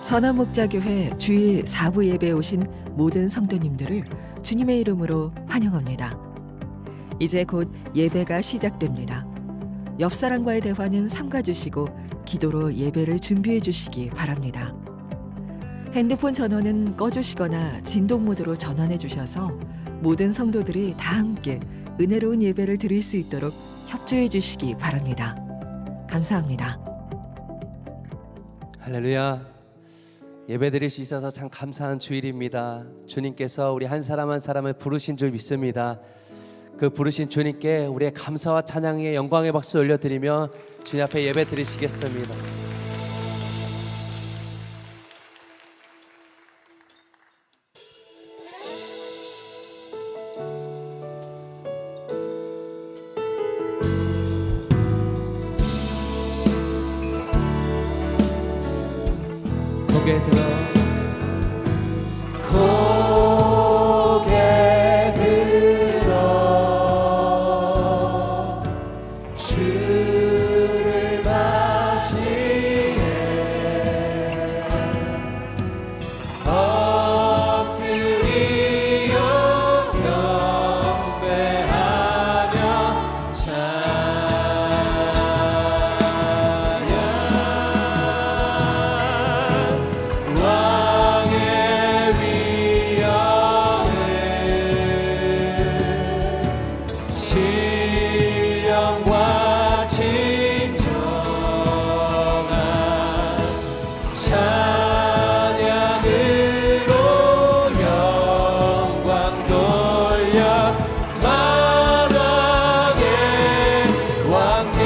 선화목자교회 주일 4부 예배에 오신 모든 성도님들을 주님의 이름으로 환영합니다. 이제 곧 예배가 시작됩니다. 옆 사람과의 대화는 삼가주시고 기도로 예배를 준비해 주시기 바랍니다. 핸드폰 전원은 꺼주시거나 진동 모드로 전환해 주셔서 모든 성도들이 다 함께 은혜로운 예배를 드릴 수 있도록 협조해 주시기 바랍니다. 감사합니다. 할렐루야. 예배 드릴 수 있어서 참 감사한 주일입니다. 주님께서 우리 한 사람 한 사람을 부르신 줄 믿습니다. 그 부르신 주님께 우리의 감사와 찬양의 영광의 박수 올려드리며 주님 앞에 예배 드리시겠습니다. 고개 들어 주를 맞이해 엎드리어 경배하며 신령과 진정한 찬양으로 영광 돌려 만왕의 왕께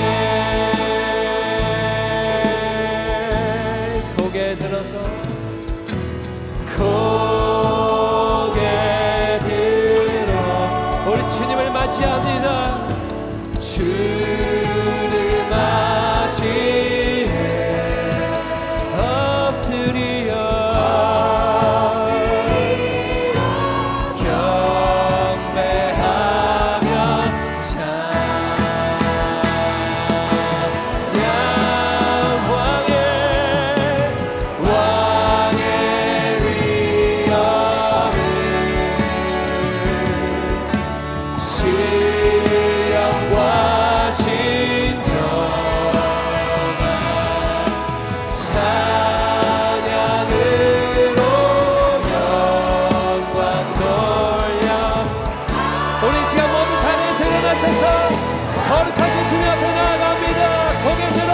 고개 들어서 고개 들어 우리 주님을 맞이합니다. 주를 맞이해 엎드리어 경배하며 찬양 왕의 위엄을 신령과 진정한 찬양으로 영광 돌려 우리 시간 모두 자리에서 일어나셔서 거룩하신 주님 앞에 나아갑니다. 고개 들어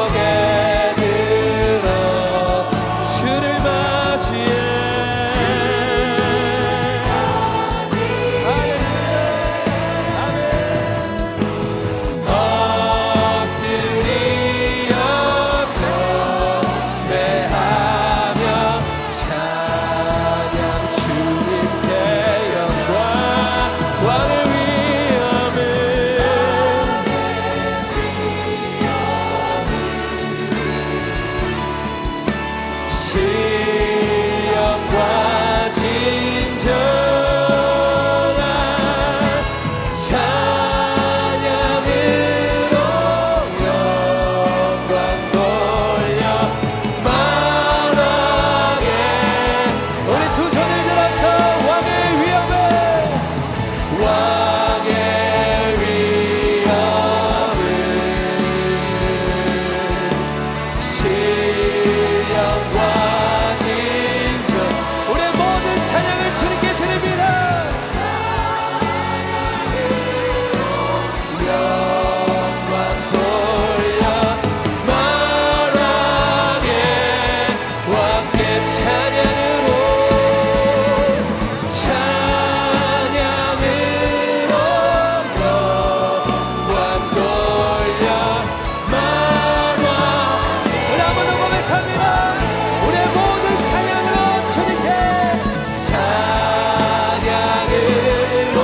고개 들어 주를 맞이해 신령과 진정한 찬양으로 영광 돌려 만왕의 우리 두 손을 들어서 왕의 위엄을 신령과 진정 우리의 모든 찬양을 주님께 드립니다. 영광 돌려 만왕의 왕께 찬양으로 영광 돌려 만왕 우리 한번 더 고백합니다. 우리의 모든 찬양으로 주님께 찬양으로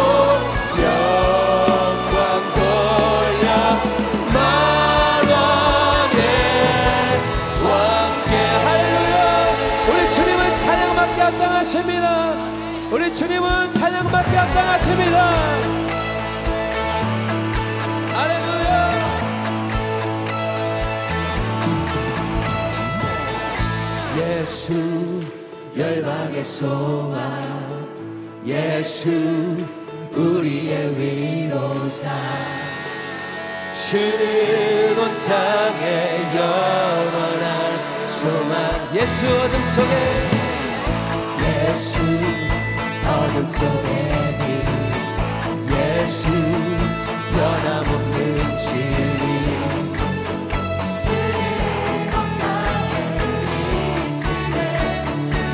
영광 돌려 만왕의 왕께 할렐루야. 우리 주님은 찬양받기 합당하십니다. 우리 주님은 찬양받기 합당하십니다. 할렐루야. 예수 열방의 소망, 예수 우리의 위로자, 주는 온 땅에 영원한 소망. 예수 어둠 속에, 예수 어둠 속에 빛, 예수 변함없는 진리,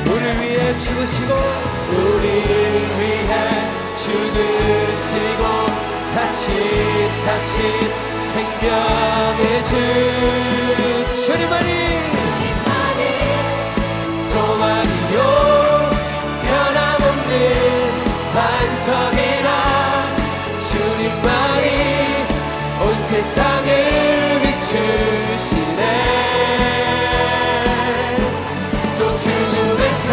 우리 위해 죽으시고, 우리를 위해 죽으시고 다시 사신 생명의 주, 주님만이 소망이요 변함없는 반석이라, 주님만이 온 세상을 비추시네. 또 죽음에서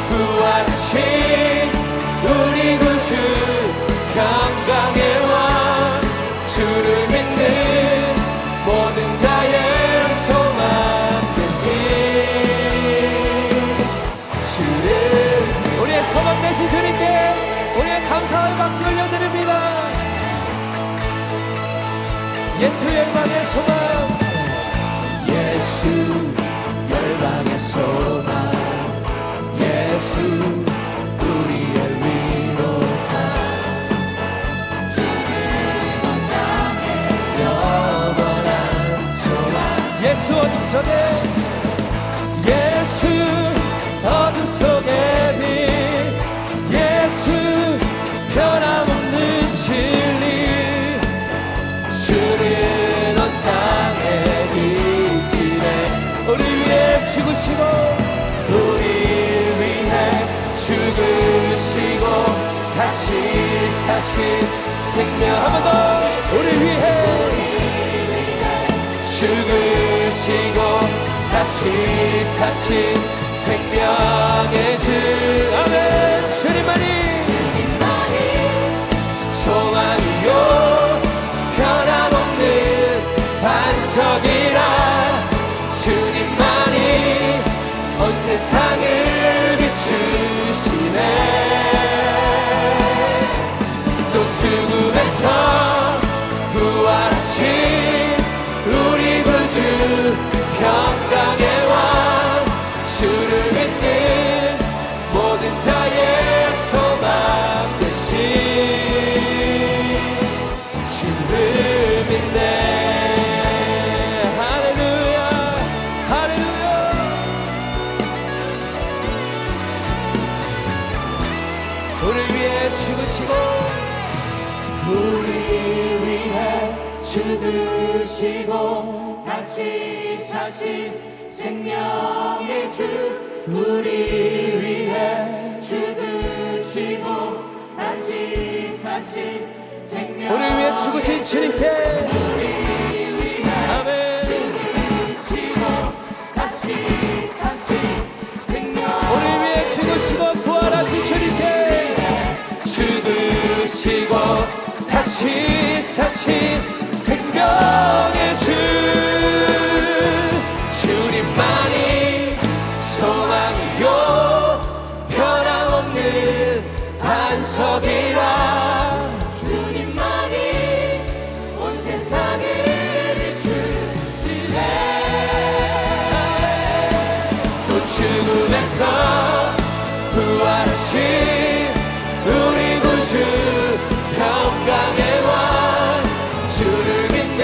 부활하신 우리 구주, 평강의 왕, 주를 믿는 모든 자의 소망 되신 주를, 우리의 소망 되신 주님께 우리의 감사의 박수 올려드립니다. 예수 열방의 소망, 예수 열방의 소망, 예수 우리의 위로자, 주님 온 땅에 영원한 소망. 예수 어둠 속에, 예수 어둠 속에 빛, 예수 변함없는 진리, 주는 온 땅에 빛이네. 우리 위해 죽으시고, 우리 위해 죽으시고 다시 사신 생명, 한 번 더. 우리 위해 죽으시고 다시 사신 생명의 주, 아멘. 주님만이 소망이요 변함없는 반석이라, 주님만이 온 세상을 비추시네. 또 죽음에서 부활하신 우리 구주, 평강의 왕, 주를 믿는 모든 자의 소망 되신 주를 믿네. 죽으시고, 우리 위해 죽으시고 다시 사신 생명의 주, 우리 위해 죽으시고 다시 사신 생명의 주, 우리 위해 죽으신 주님께, 우리 위해 아멘. 죽으시고 다시 사신 생명, 우리 위해 죽으시고 부활하신 주님께, 죽으시고 다시 사신 생명의 주, 주님만이 소망이요 변함없는 반석이라, 주님만이 온 세상을 비추시네. 또 죽음에서 부활하신 우리 구주, 평강의 왕, 주를 믿는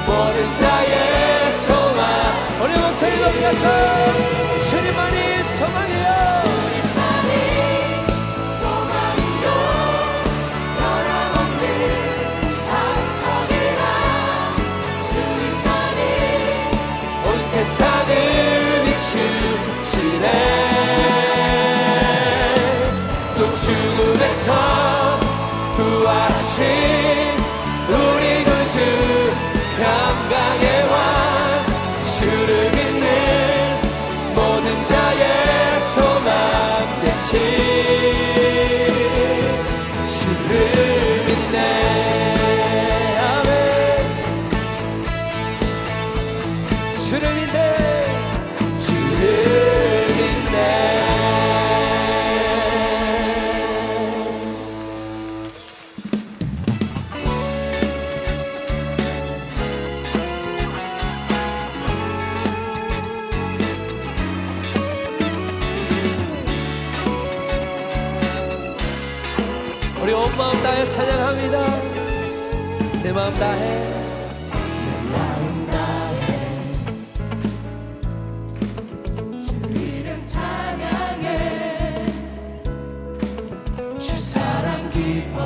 모든 자의 소망. 우리 목소리 높여서, 주님만이 소망이요, 주님만이 소망이요 변함없는 반석이라, 주님만이 온 세상을 비추시네. 또 죽음에서 부활하신 우리 구주, 평강의 왕, 주를 믿는 모든 자의 소망 되신 주를 믿네. 아멘. 주를 믿네. 마음 다해 찬양합니다. 내 마음 다해 주 이름 찬양해 주 사랑 기뻐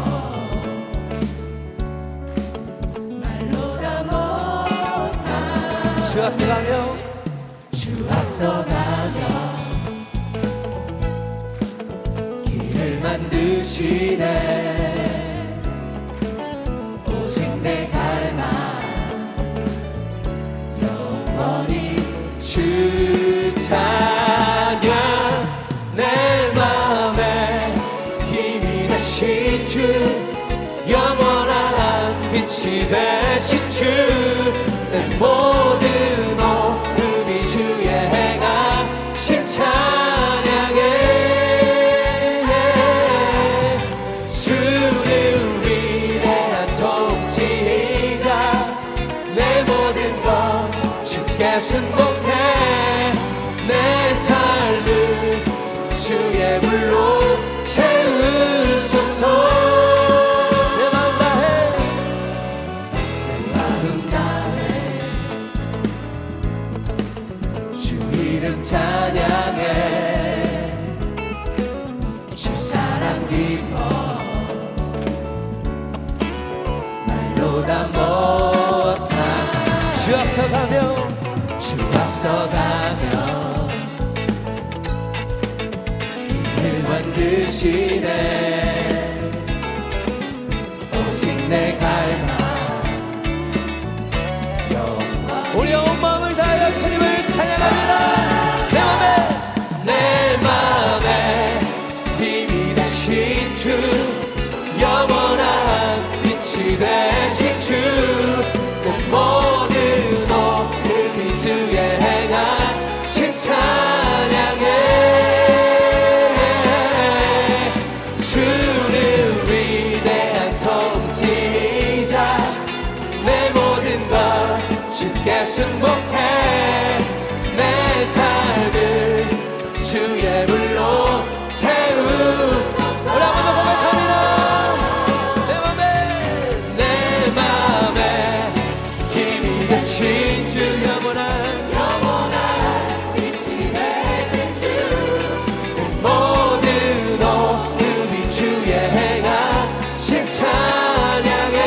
말로 다 못한 주 앞서가며 주 앞서가며 길을 만드시네 오직 내 갈망 영원히 주 찬양 내 맘에 힘이 되신 주 영원한 빛이 되신 주 내 모든 오름이 주의 행하심 찬양해 주는 위대한 통치자 내 모든 것 주께 승복해 내 삶을 주의 불로 채우소서 내 마음 다해 주 이름 찬양해 주 사랑 기뻐 말로 다 못한 주 앞서가며 주 앞서가며 길을 만드시네 오직 내 갈망 우리 온 마음을 다하여 주님을 찬양합니다. 내 맘에 힘이 되신 주 영원한 빛이 되신 주 내 모든 오름이 주의 행하심 찬양해 주는 위대한 통치자 내 모든 것 주께 승복해 내 삶을 주의 불로 채우소서 우리 한번 더 고백합니다. 내 맘에 힘이 되신 주 영원한 빛이 되신 주 내 모든 오름이 주의 행하심 찬양해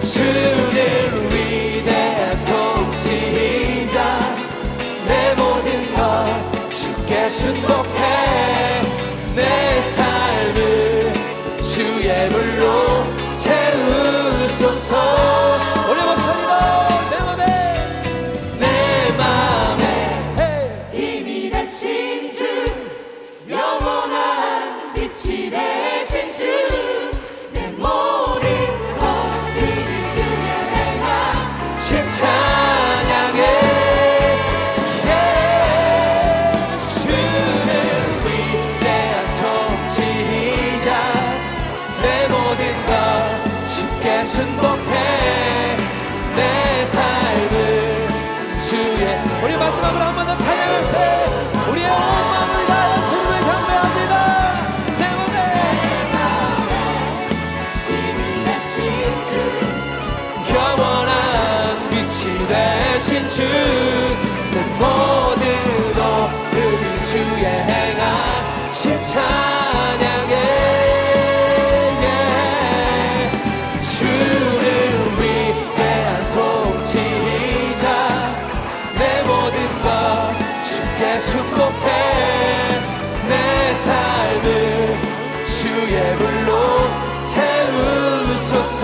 주는 위대한 통치자 내 모든 것 주께 승복해 내 삶을 주의 불로 채우소서 우리 목소리로 내 맘에 힘이 되신 주 영원한 빛이 되신 주 내 모든 오름이 주의 행하심 찬양해 주는 위대한 통치자 내 모든 것 주께 승복해 내 삶을 주의 우리 마지막으로 한 번 더 찬양할 때 우리의 온 마음을 다하여 주님을 경배합니다. 내 맘에 힘이 되신 주 영원한 빛이 되신 주 내 모든 오름이 주의 행하심 찬양해 주는 위대한 통치자 내 모든 것 주께 승복해 내 삶을 주의 불로 채우소서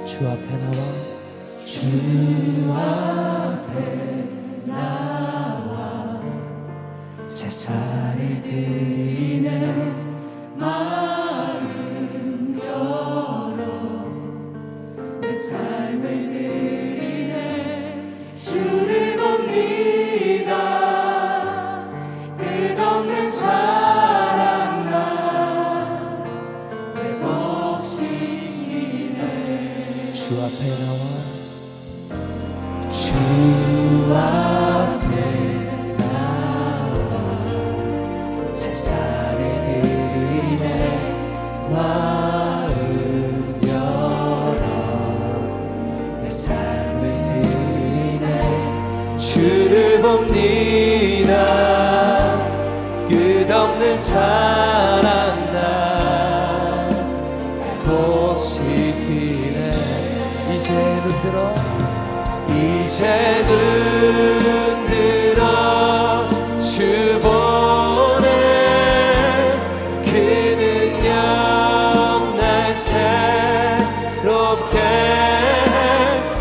주 앞에 나와 주 앞에 나와 제사를 드리네 마음 열어 사랑 날 복시키네. 이제 눈 들어 이제 눈 들어 주 보내 그는 영날 새롭게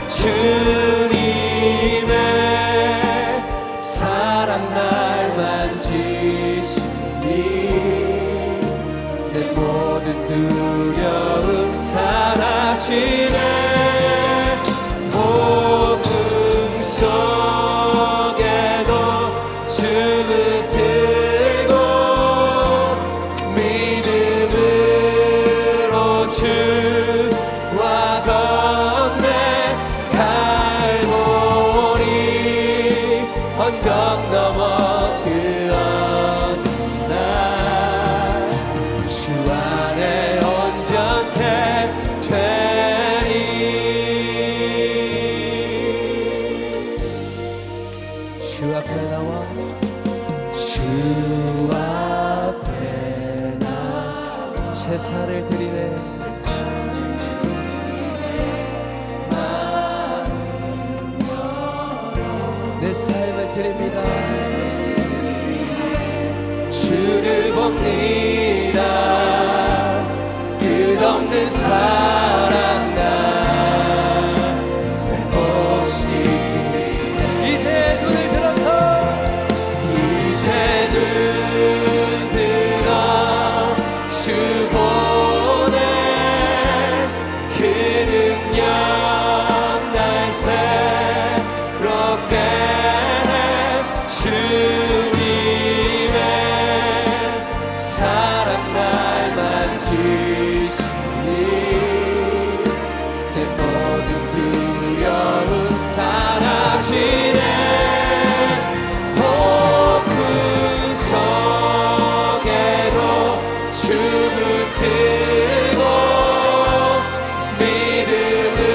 주님의 사랑 날 만지시니 내 모든 두려움 사라지네. 폭풍 속에도 주 붙들고 믿음으로 주와 건네 갈보리 언덕 넘어 그 어느 날 주 안에 온전케 되리. 주 앞에 나와 주 앞에 나 제사를 드리네. 내 삶을 드립니다. 주를 봅니다. 끝없는 사랑 날 회복시키니 이제 눈을 들어서 이제 눈 들어 주 보내 그는 영날 새롭게 주님의 사랑 날 만지시니 내 모든 두려움 사라지네. 폭풍 속에도 주 붙들고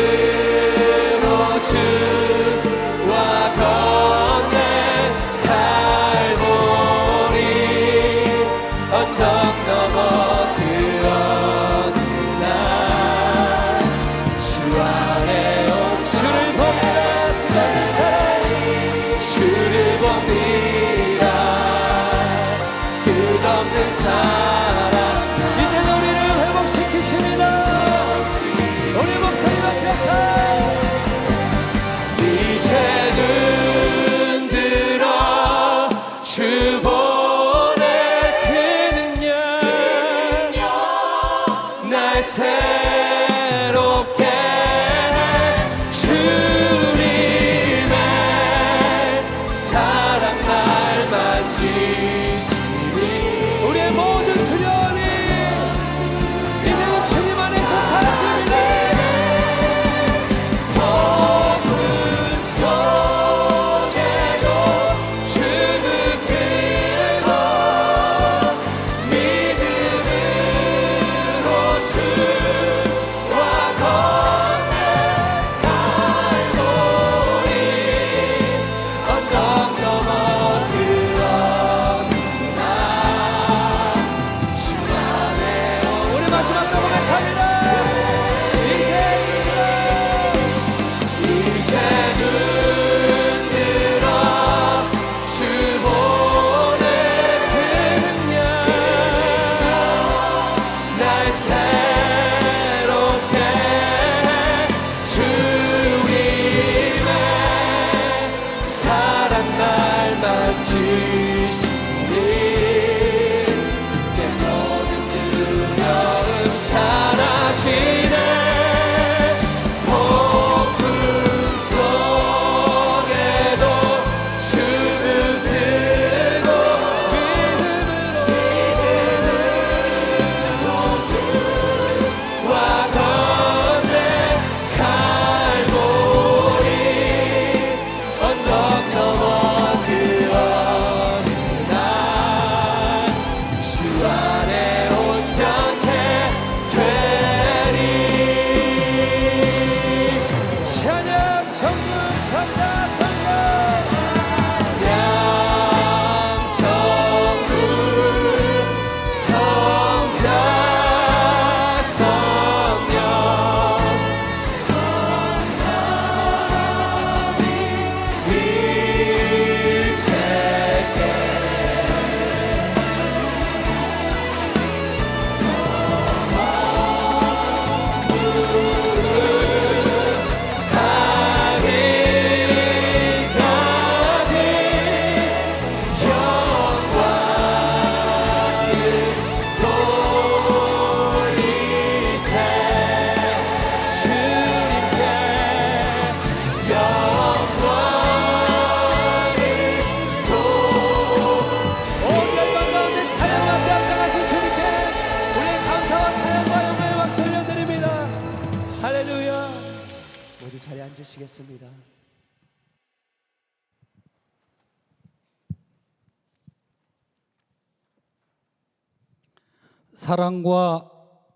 믿음으로 주와 건네 갈보리 언덕 넘어 그 어느 날 주 안에 온 주를 봅니다. 끝없는 사랑 주를 봅니다. 끝없는 사랑 이제 우리를 회복시키십니다. 우리 목소리 높여서 이제 눈 들어 주 보내 그는요 날 새롭게 주님의 사랑 날 만지시니 우리의 모든 두려움이 이제는 주님 안에서 사라집니다. 폭풍 속에도 주 붙들고 믿음으로 주와 주시겠습니다. 사랑과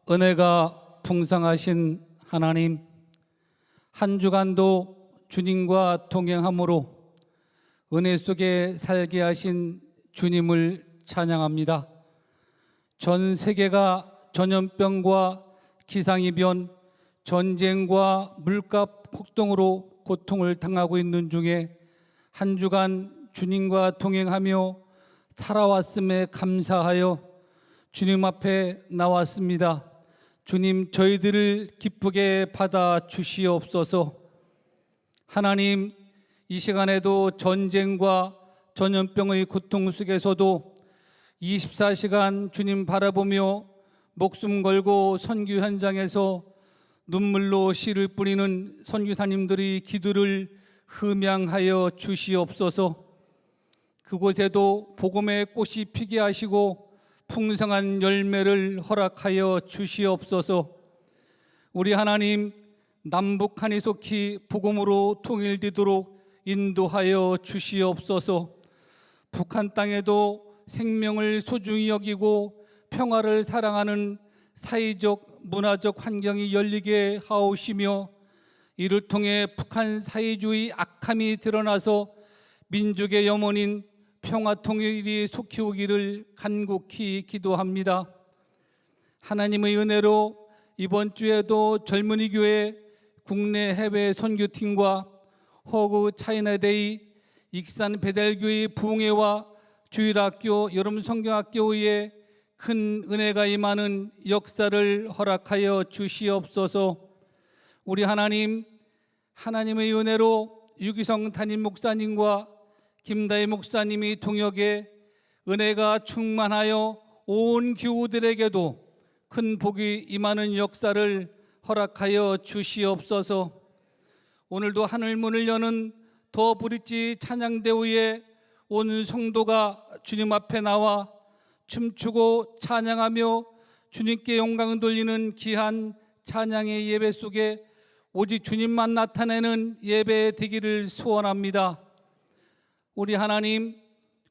은혜가 풍성하신 하나님, 한 주간도 주님과 동행함으로 은혜 속에 살게 하신 주님을 찬양합니다. 전 세계가 전염병과 기상이변, 전쟁과 물가 폭등으로 고통을 당하고 있는 중에 한 주간 주님과 동행하며 살아왔음에 감사하여 주님 앞에 나왔습니다. 주님, 저희들을 기쁘게 받아 주시옵소서. 하나님, 이 시간에도 전쟁과 전염병의 고통 속에서도 24시간 주님 바라보며 목숨 걸고 선교 현장에서 눈물로 씨를 뿌리는 선교사님들의 기도를 흠양하여 주시옵소서. 그곳에도 복음의 꽃이 피게 하시고 풍성한 열매를 허락하여 주시옵소서. 우리 하나님, 남북한이 속히 복음으로 통일되도록 인도하여 주시옵소서. 북한 땅에도 생명을 소중히 여기고 평화를 사랑하는 사회적 문화적 환경이 열리게 하오시며 이를 통해 북한 사회주의 악함이 드러나서 민족의 염원인 평화 통일이 속히 오기를 간곡히 기도합니다. 하나님의 은혜로 이번 주에도 젊은이 교회 국내 해외 선교팀과 허그 차이나데이 익산 베델교회 부흥회와 주일학교 여름 성경학교의 큰 은혜가 임하는 역사를 허락하여 주시옵소서. 우리 하나님, 하나님의 은혜로 유기성 담임 목사님과 김다희 목사님이 동역에 은혜가 충만하여 온 교우들에게도 큰 복이 임하는 역사를 허락하여 주시옵소서. 오늘도 하늘문을 여는 더 브릿지 찬양대회에 온 성도가 주님 앞에 나와 춤추고 찬양하며 주님께 영광을 돌리는 귀한 찬양의 예배 속에 오직 주님만 나타내는 예배 되기를 소원합니다. 우리 하나님,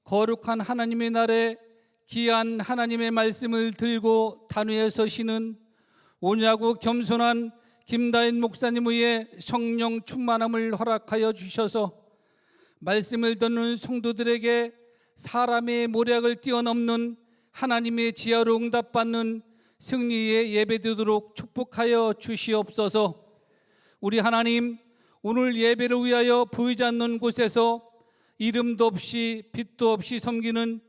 거룩한 하나님의 날에 귀한 하나님의 말씀을 들고 단위에 서시는 온유하고 겸손한 김다인 목사님 위에 성령 충만함을 허락하여 주셔서 말씀을 듣는 성도들에게 사람의 모략을 뛰어넘는 하나님의 지혜로 응답받는 승리의 예배되도록 축복하여 주시옵소서. 우리 하나님, 오늘 예배를 위하여 보이지 않는 곳에서 이름도 없이 빛도 없이 섬기는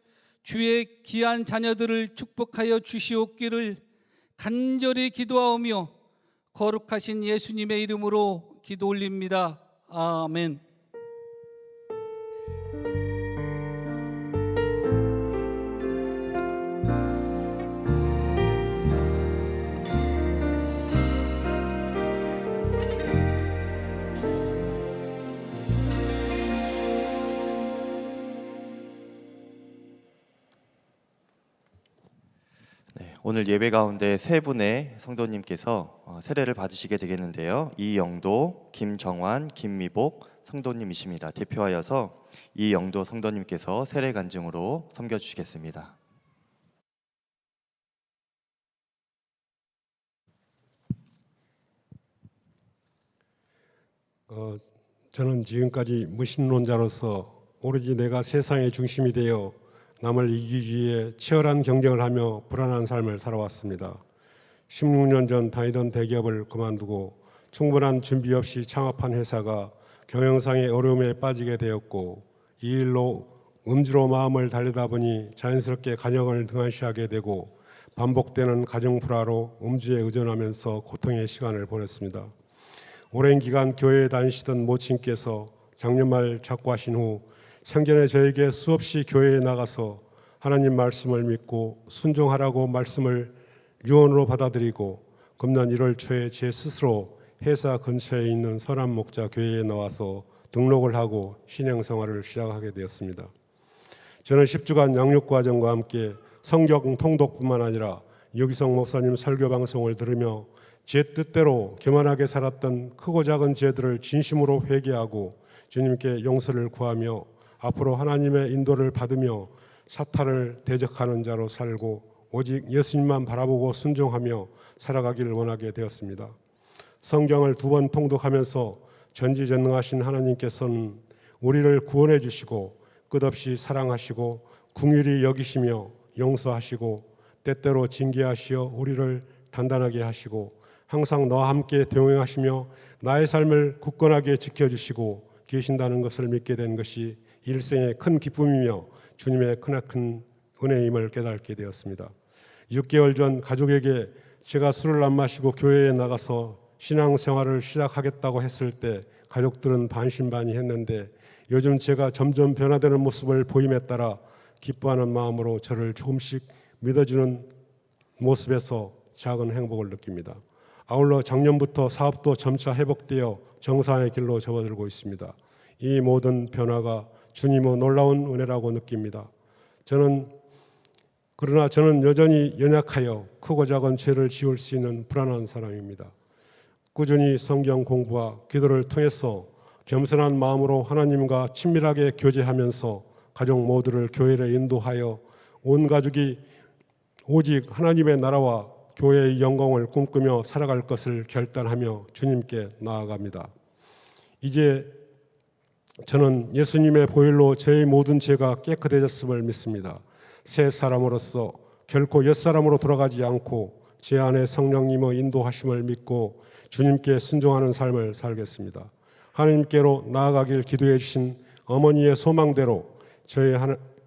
주의 귀한 자녀들을 축복하여 주시옵기를 간절히 기도하오며 거룩하신 예수님의 이름으로 기도 올립니다. 아멘. 오늘 예배 가운데 세 분의 성도님께서 세례를 받으시게 되겠는데요. 이영도, 김정환, 김미복 성도님이십니다. 대표하여서 이영도 성도님께서 세례 간증으로 섬겨주시겠습니다. 저는 지금까지 무신론자로서 오로지 내가 세상의 중심이 되어 남을 이기기 위해 치열한 경쟁을 하며 불안한 삶을 살아왔습니다. 16년 전 다니던 대기업을 그만두고 충분한 준비 없이 창업한 회사가 경영상의 어려움에 빠지게 되었고 이 일로 음주로 마음을 달래다 보니 자연스럽게 가정을 등한시하게 되고 반복되는 가정 불화로 음주에 의존하면서 고통의 시간을 보냈습니다. 오랜 기간 교회에 다니시던 모친께서 작년 말 작고하신 후 생전에 저에게 수없이 교회에 나가서 하나님 말씀을 믿고 순종하라고 말씀을 유언으로 받아들이고 금년 1월 초에 제 스스로 회사 근처에 있는 선한 목자 교회에 나와서 등록을 하고 신앙생활을 시작하게 되었습니다. 저는 10주간 양육과정과 함께 성경 통독뿐만 아니라 여기성 목사님 설교 방송을 들으며 제 뜻대로 교만하게 살았던 크고 작은 죄들을 진심으로 회개하고 주님께 용서를 구하며 앞으로 하나님의 인도를 받으며 사탄을 대적하는 자로 살고 오직 예수님만 바라보고 순종하며 살아가기를 원하게 되었습니다. 성경을 2번 통독하면서 전지전능하신 하나님께서는 우리를 구원해 주시고 끝없이 사랑하시고 긍휼히 여기시며 용서하시고 때때로 징계하시어 우리를 단단하게 하시고 항상 너와 함께 동행하시며 나의 삶을 굳건하게 지켜주시고 계신다는 것을 믿게 된 것이 일생의 큰 기쁨이며 주님의 크나큰 은혜임을 깨닫게 되었습니다. 6개월 전 가족에게 제가 술을 안 마시고 교회에 나가서 신앙생활을 시작하겠다고 했을 때 가족들은 반신반의했는데 요즘 제가 점점 변화되는 모습을 보임에 따라 기뻐하는 마음으로 저를 조금씩 믿어주는 모습에서 작은 행복을 느낍니다. 아울러 작년부터 사업도 점차 회복되어 정상의 길로 접어들고 있습니다. 이 모든 변화가 주님의 놀라운 은혜라고 느낍니다. 그러나 저는 여전히 연약하여 크고 작은 죄를 지을 수 있는 불안한 사람입니다. 꾸준히 성경 공부와 기도를 통해서 겸손한 마음으로 하나님과 친밀하게 교제하면서 가족 모두를 교회로 인도하여 온 가족이 오직 하나님의 나라와 교회의 영광을 꿈꾸며 살아갈 것을 결단하며 주님께 나아갑니다. 이제 저는 예수님의 보혈로 저의 모든 죄가 깨끗해졌음을 믿습니다. 새 사람으로서 결코 옛사람으로 돌아가지 않고 제 안에 성령님의 인도하심을 믿고 주님께 순종하는 삶을 살겠습니다. 하나님께로 나아가길 기도해 주신 어머니의 소망대로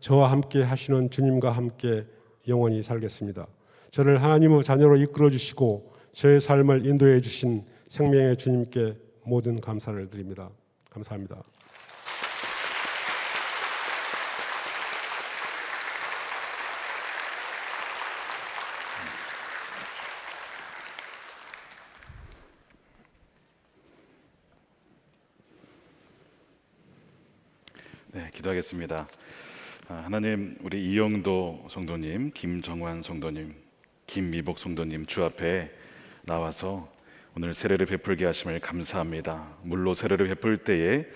저와 함께 하시는 주님과 함께 영원히 살겠습니다. 저를 하나님의 자녀로 이끌어 주시고 저의 삶을 인도해 주신 생명의 주님께 모든 감사를 드립니다. 감사합니다. 네, 기도하겠습니다. 하나님, 우리 이영도 성도님, 김정환 성도님, 김미복 성도님 주 앞에 나와서 오늘 세례를 베풀게 하심을 감사합니다. 물로 세례를 베풀 때에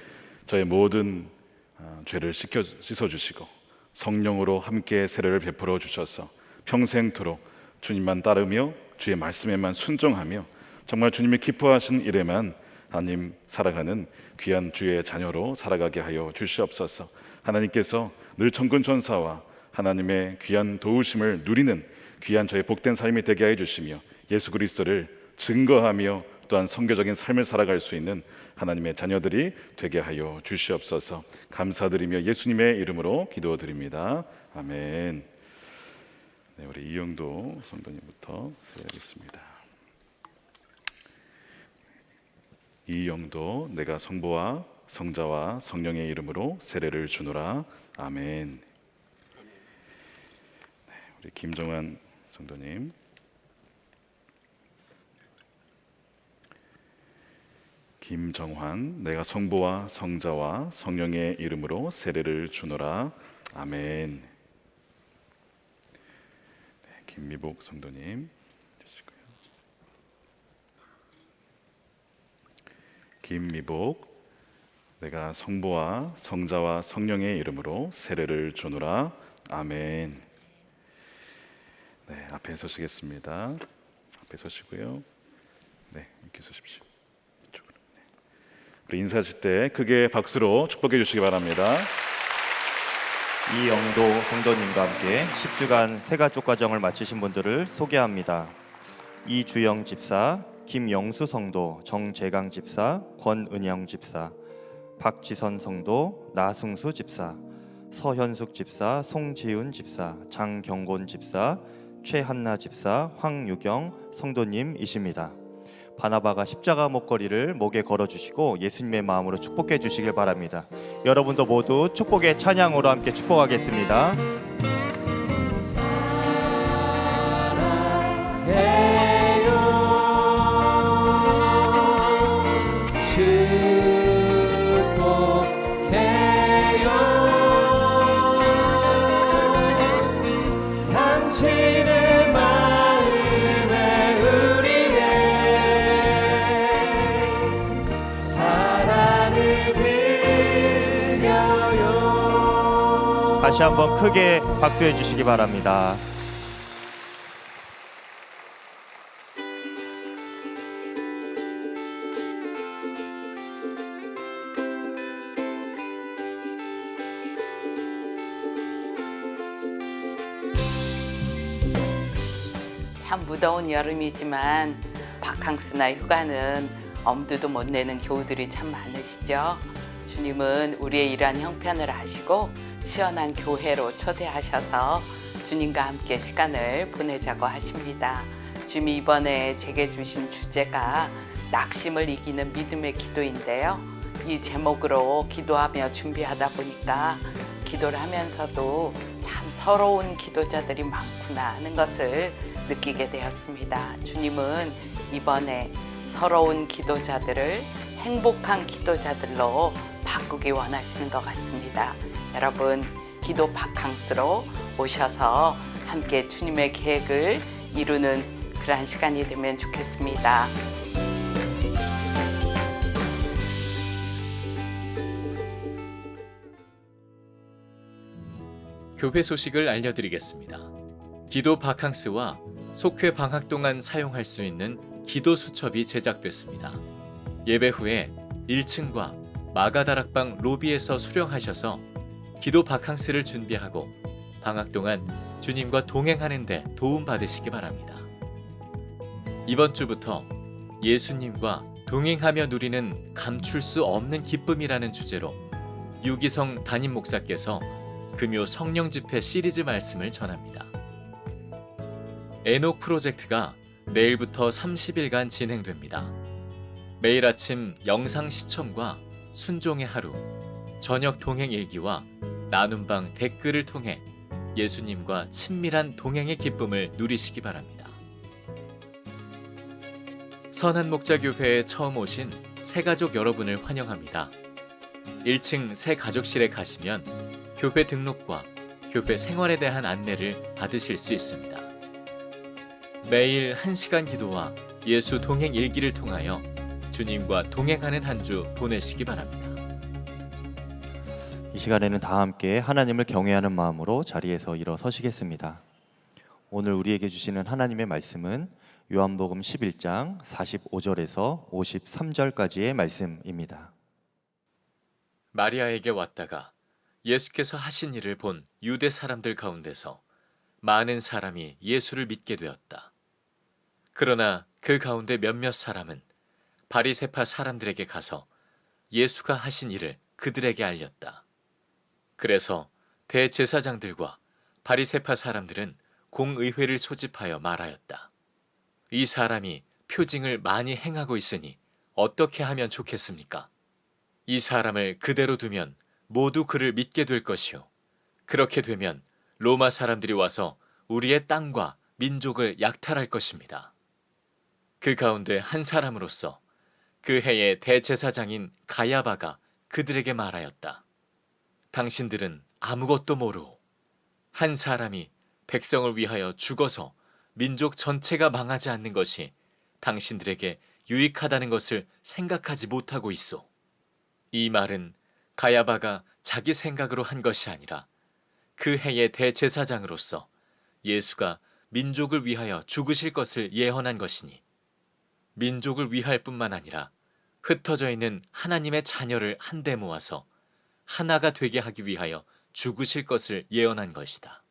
저의 모든 죄를 씻어주시고 성령으로 함께 세례를 베풀어 주셔서 평생토록 주님만 따르며 주의 말씀에만 순종하며 정말 주님이 기뻐하신 일에만 하나님 살아가는 귀한 주의 자녀로 살아가게 하여 주시옵소서. 하나님께서 늘 천군 천사와 하나님의 귀한 도우심을 누리는 귀한 저의 복된 삶이 되게 해 주시며 예수 그리스도를 증거하며 또한 선교적인 삶을 살아갈 수 있는 하나님의 자녀들이 되게 하여 주시옵소서. 감사드리며 예수님의 이름으로 기도드립니다. 아멘. 네, 우리 이영도 성도님부터 세례하겠습니다. 이영도 내가 성부와 성자와 성령의 이름으로 세례를 주노라. 아멘. 네, 우리 김정환 성도님. 김정환 내가 성부와 성자와 성령의 이름으로 세례를 주노라. 아멘. 네, 김미복 성도님. 김미복 내가 성부와 성자와 성령의 이름으로 세례를 주노라. 아멘. 네, 앞에 서시겠습니다. 앞에 서시고요. 네, 이렇게 서십시오. 이쪽으로. 네. 우리 인사하실 때 크게 박수로 축복해 주시기 바랍니다. 이영도 성도님과 함께 10주간 세가족 과정을 마치신 분들을 소개합니다. 이주영 집사, 김영수 성도, 정재강 집사, 권은영 집사, 박지선 성도, 나승수 집사, 서현숙 집사, 송지훈 집사, 장경곤 집사, 최한나 집사, 황유경 성도님이십니다. 바나바가 십자가 목걸이를 목에 걸어주시고 예수님의 마음으로 축복해 주시길 바랍니다. 여러분도 모두 축복의 찬양으로 함께 축복하겠습니다. 당신의 마음 다시 한번 크게 박수해 주시기 바랍니다. 참 무더운 여름이지만 바캉스나 휴가는 엄두도 못 내는 교우들이 참 많으시죠. 주님은 우리의 이러한 형편을 아시고 시원한 교회로 초대하셔서 주님과 함께 시간을 보내자고 하십니다. 주님이 이번에 제게 주신 주제가 낙심을 이기는 믿음의 기도인데요. 이 제목으로 기도하며 준비하다 보니까 기도를 하면서도 참 서러운 기도자들이 많구나 하는 것을 느끼게 되었습니다. 주님은 이번에 서러운 기도자들을 행복한 기도자들로 바꾸기 원하시는 것 같습니다. 여러분, 기도 바캉스로 오셔서 함께 주님의 계획을 이루는 그러한 시간이 되면 좋겠습니다. 교회 소식을 알려드리겠습니다. 기도 바캉스와 속회 방학 동안 사용할 수 있는 기도 수첩이 제작됐습니다. 예배 후에 1층과 마가다락방 로비에서 수령하셔서 기도 바캉스를 준비하고 방학 동안 주님과 동행하는 데 도움 받으시기 바랍니다. 이번 주부터 예수님과 동행하며 누리는 감출 수 없는 기쁨이라는 주제로 유기성 담임 목사께서 금요 성령 집회 시리즈 말씀을 전합니다. 에녹 프로젝트가 내일부터 30일간 진행됩니다. 매일 아침 영상 시청과 순종의 하루, 저녁 동행 일기와 나눔방 댓글을 통해 예수님과 친밀한 동행의 기쁨을 누리시기 바랍니다. 선한목자교회에 처음 오신 새가족 여러분을 환영합니다. 1층 새가족실에 가시면 교회 등록과 교회 생활에 대한 안내를 받으실 수 있습니다. 매일 1시간 기도와 예수 동행 일기를 통하여 주님과 동행하는 한 주 보내시기 바랍니다. 이 시간에는 다 함께 하나님을 경외하는 마음으로 자리에서 일어서시겠습니다. 오늘 우리에게 주시는 하나님의 말씀은 요한복음 11장 45절에서 53절까지의 말씀입니다. 마리아에게 왔다가 예수께서 하신 일을 본 유대 사람들 가운데서 많은 사람이 예수를 믿게 되었다. 그러나 그 가운데 몇몇 사람은 바리새파 사람들에게 가서 예수가 하신 일을 그들에게 알렸다. 그래서 대제사장들과 바리새파 사람들은 공의회를 소집하여 말하였다. 이 사람이 표징을 많이 행하고 있으니 어떻게 하면 좋겠습니까? 이 사람을 그대로 두면 모두 그를 믿게 될 것이요. 그렇게 되면 로마 사람들이 와서 우리의 땅과 민족을 약탈할 것입니다. 그 가운데 한 사람으로서 그 해의 대제사장인 가야바가 그들에게 말하였다. 당신들은 아무것도 모르고 한 사람이 백성을 위하여 죽어서 민족 전체가 망하지 않는 것이 당신들에게 유익하다는 것을 생각하지 못하고 있소. 이 말은 가야바가 자기 생각으로 한 것이 아니라 그 해의 대제사장으로서 예수가 민족을 위하여 죽으실 것을 예언한 것이니 민족을 위할 뿐만 아니라 흩어져 있는 하나님의 자녀를 한데 모아서 하나가 되게 하기 위하여 죽으실 것을 예언한 것이다.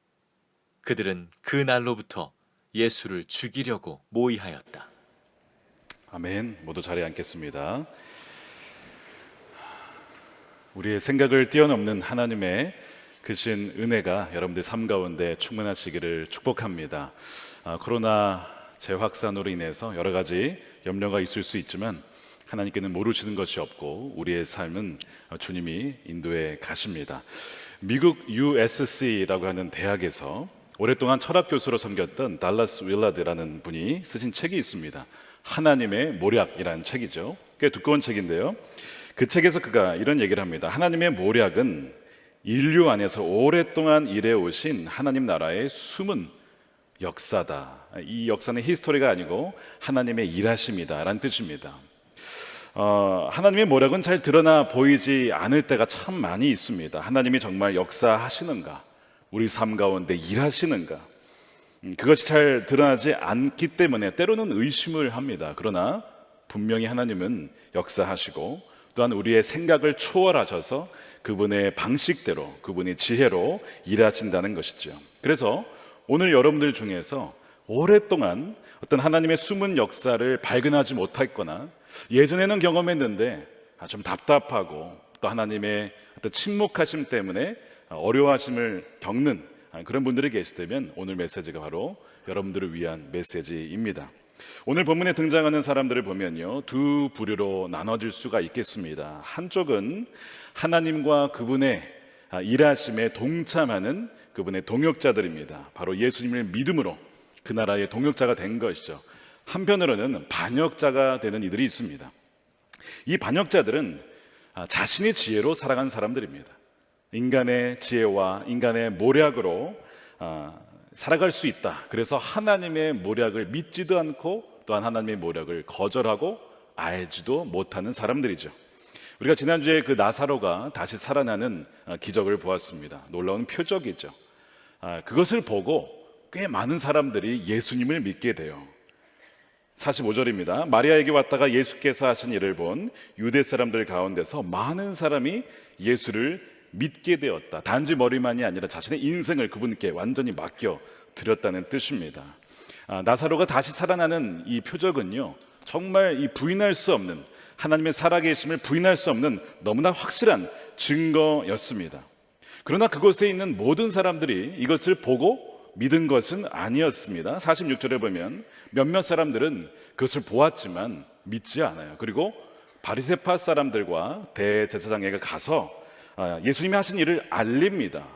그들은 그 날로부터 예수를 죽이려고 모의하였다. 아멘. 모두 자리에 앉겠습니다. 우리의 생각을 뛰어넘는 하나님의 크신 은혜가 여러분들 삶 가운데 충만하시기를 축복합니다. 코로나 재확산으로 인해서 여러 가지 염려가 있을 수 있지만 하나님께는 모르시는 것이 없고 우리의 삶은 주님이 인도해 가십니다. 미국 USC라고 하는 대학에서 오랫동안 철학 교수로 섬겼던 달라스 윌라드라는 분이 쓰신 책이 있습니다. 하나님의 모략이라는 책이죠. 꽤 두꺼운 책인데요. 그 책에서 그가 이런 얘기를 합니다. 하나님의 모략은 인류 안에서 오랫동안 일해 오신 하나님 나라의 숨은 역사다. 이 역사는 히스토리가 아니고 하나님의 일하심이다 라는 뜻입니다. 하나님의 모략은 잘 드러나 보이지 않을 때가 참 많이 있습니다. 하나님이 정말 역사하시는가, 우리 삶 가운데 일하시는가? 그것이 잘 드러나지 않기 때문에 때로는 의심을 합니다. 그러나 분명히 하나님은 역사하시고 또한 우리의 생각을 초월하셔서 그분의 방식대로, 그분의 지혜로 일하신다는 것이죠. 그래서 오늘 여러분들 중에서 오랫동안 어떤 하나님의 숨은 역사를 발견하지 못했거나 예전에는 경험했는데 좀 답답하고 또 하나님의 어떤 침묵하심 때문에 어려워하심을 겪는 그런 분들이 계시다면 오늘 메시지가 바로 여러분들을 위한 메시지입니다. 오늘 본문에 등장하는 사람들을 보면요, 두 부류로 나눠질 수가 있겠습니다. 한쪽은 하나님과 그분의 일하심에 동참하는 그분의 동역자들입니다. 바로 예수님을 믿음으로 그 나라의 동역자가 된 것이죠. 한편으로는 반역자가 되는 이들이 있습니다. 이 반역자들은 자신의 지혜로 살아간 사람들입니다. 인간의 지혜와 인간의 모략으로 살아갈 수 있다. 그래서 하나님의 모략을 믿지도 않고 또한 하나님의 모략을 거절하고 알지도 못하는 사람들이죠. 우리가 지난주에 그 나사로가 다시 살아나는 기적을 보았습니다. 놀라운 표적이죠. 그것을 보고 꽤 많은 사람들이 예수님을 믿게 돼요. 45절입니다. 마리아에게 왔다가 예수께서 하신 일을 본 유대 사람들 가운데서 많은 사람이 예수를 믿게 되었다. 단지 머리만이 아니라 자신의 인생을 그분께 완전히 맡겨 드렸다는 뜻입니다. 나사로가 다시 살아나는 이 표적은요, 정말 이 부인할 수 없는, 하나님의 살아계심을 부인할 수 없는 너무나 확실한 증거였습니다. 그러나 그곳에 있는 모든 사람들이 이것을 보고 믿은 것은 아니었습니다. 46절에 보면 몇몇 사람들은 그것을 보았지만 믿지 않아요. 그리고 바리새파 사람들과 대제사장에게 가서 예수님이 하신 일을 알립니다.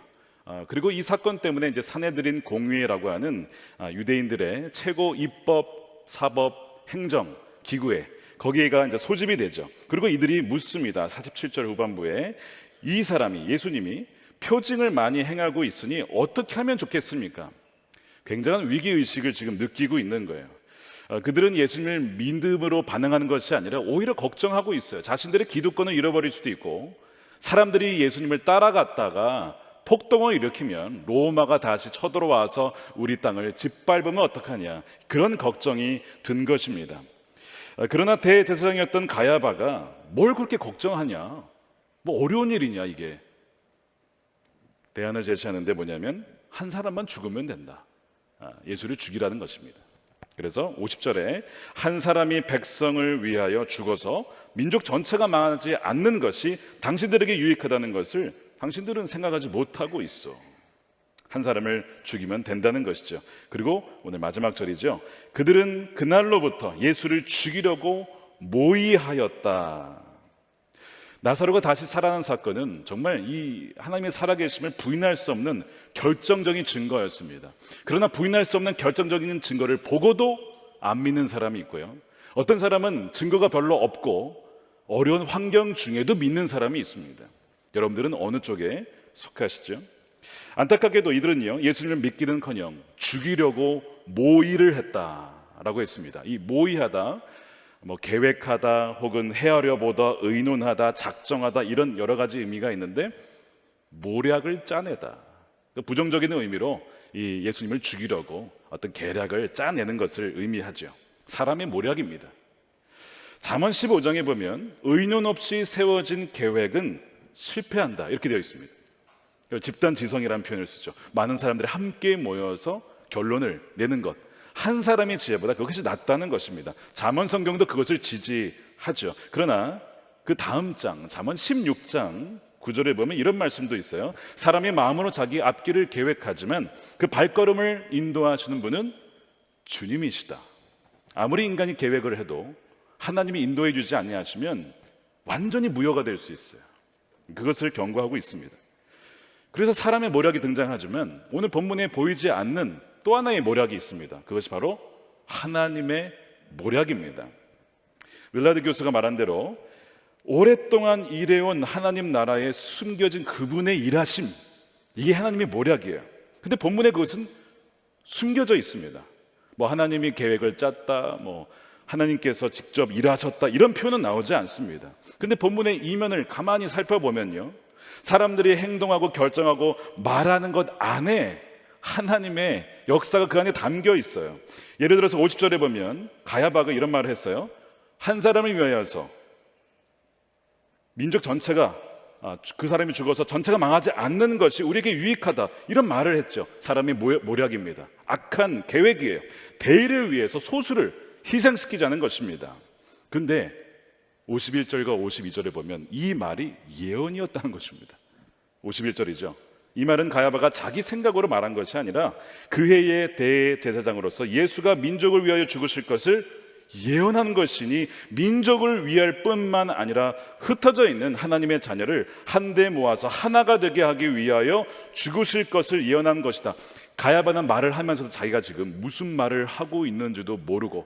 그리고 이 사건 때문에 이제 산헤드린 공회라고 하는 유대인들의 최고 입법, 사법, 행정 기구에 거기에가 이제 소집이 되죠. 그리고 이들이 묻습니다. 47절 후반부에 이 사람이, 예수님이 표징을 많이 행하고 있으니 어떻게 하면 좋겠습니까? 굉장한 위기의식을 지금 느끼고 있는 거예요. 그들은 예수님을 믿음으로 반응하는 것이 아니라 오히려 걱정하고 있어요. 자신들의 기득권을 잃어버릴 수도 있고, 사람들이 예수님을 따라갔다가 폭동을 일으키면 로마가 다시 쳐들어와서 우리 땅을 짓밟으면 어떡하냐, 그런 걱정이 든 것입니다. 그러나 대제사장이었던 가야바가 뭘 그렇게 걱정하냐, 뭐 어려운 일이냐, 이게. 대안을 제시하는데 뭐냐면 한 사람만 죽으면 된다. 예수를 죽이라는 것입니다. 그래서 50절에 한 사람이 백성을 위하여 죽어서 민족 전체가 망하지 않는 것이 당신들에게 유익하다는 것을 당신들은 생각하지 못하고 있어. 한 사람을 죽이면 된다는 것이죠. 그리고 오늘 마지막 절이죠. 그들은 그날로부터 예수를 죽이려고 모의하였다. 나사로가 다시 살아난 사건은 정말 이 하나님의 살아계심을 부인할 수 없는 결정적인 증거였습니다. 그러나 부인할 수 없는 결정적인 증거를 보고도 안 믿는 사람이 있고요, 어떤 사람은 증거가 별로 없고 어려운 환경 중에도 믿는 사람이 있습니다. 여러분들은 어느 쪽에 속하시죠? 안타깝게도 이들은요, 예수님을 믿기는커녕 죽이려고 모의를 했다라고 했습니다. 이 모의하다, 계획하다, 혹은 헤아려 보다, 의논하다, 작정하다, 이런 여러 가지 의미가 있는데 모략을 짜내다, 부정적인 의미로 이 예수님을 죽이려고 어떤 계략을 짜내는 것을 의미하죠. 사람의 모략입니다. 잠언 15장에 보면 의논 없이 세워진 계획은 실패한다, 이렇게 되어 있습니다. 집단지성이라는 표현을 쓰죠. 많은 사람들이 함께 모여서 결론을 내는 것, 한 사람의 지혜보다 그것이 낫다는 것입니다. 잠언 성경도 그것을 지지하죠. 그러나 그 다음 장, 잠언 16장 9절에 보면 이런 말씀도 있어요. 사람이 마음으로 자기 앞길을 계획하지만 그 발걸음을 인도하시는 분은 주님이시다. 아무리 인간이 계획을 해도 하나님이 인도해 주지 아니하시면 완전히 무효가 될 수 있어요. 그것을 경고하고 있습니다. 그래서 사람의 모략이 등장하지만 오늘 본문에 보이지 않는 또 하나의 모략이 있습니다. 그것이 바로 하나님의 모략입니다. 윌라드 교수가 말한 대로 오랫동안 일해온 하나님 나라에 숨겨진 그분의 일하심, 이게 하나님의 모략이에요. 근데 본문에 그것은 숨겨져 있습니다. 하나님이 계획을 짰다, 하나님께서 직접 일하셨다, 이런 표현은 나오지 않습니다. 근데 본문의 이면을 가만히 살펴보면요, 사람들이 행동하고 결정하고 말하는 것 안에 하나님의 역사가 그 안에 담겨 있어요. 예를 들어서 50절에 보면 가야바가 이런 말을 했어요. 한 사람을 위하여서 민족 전체가 그 사람이 죽어서 전체가 망하지 않는 것이 우리에게 유익하다, 이런 말을 했죠. 사람이 모략입니다. 악한 계획이에요. 대의를 위해서 소수를 희생시키자는 것입니다. 그런데 51절과 52절에 보면 이 말이 예언이었다는 것입니다. 51절이죠. 이 말은 가야바가 자기 생각으로 말한 것이 아니라 그 해의 대제사장으로서 예수가 민족을 위하여 죽으실 것을 예언한 것이니, 민족을 위할 뿐만 아니라 흩어져 있는 하나님의 자녀를 한데 모아서 하나가 되게 하기 위하여 죽으실 것을 예언한 것이다. 가야바는 말을 하면서도 자기가 지금 무슨 말을 하고 있는지도 모르고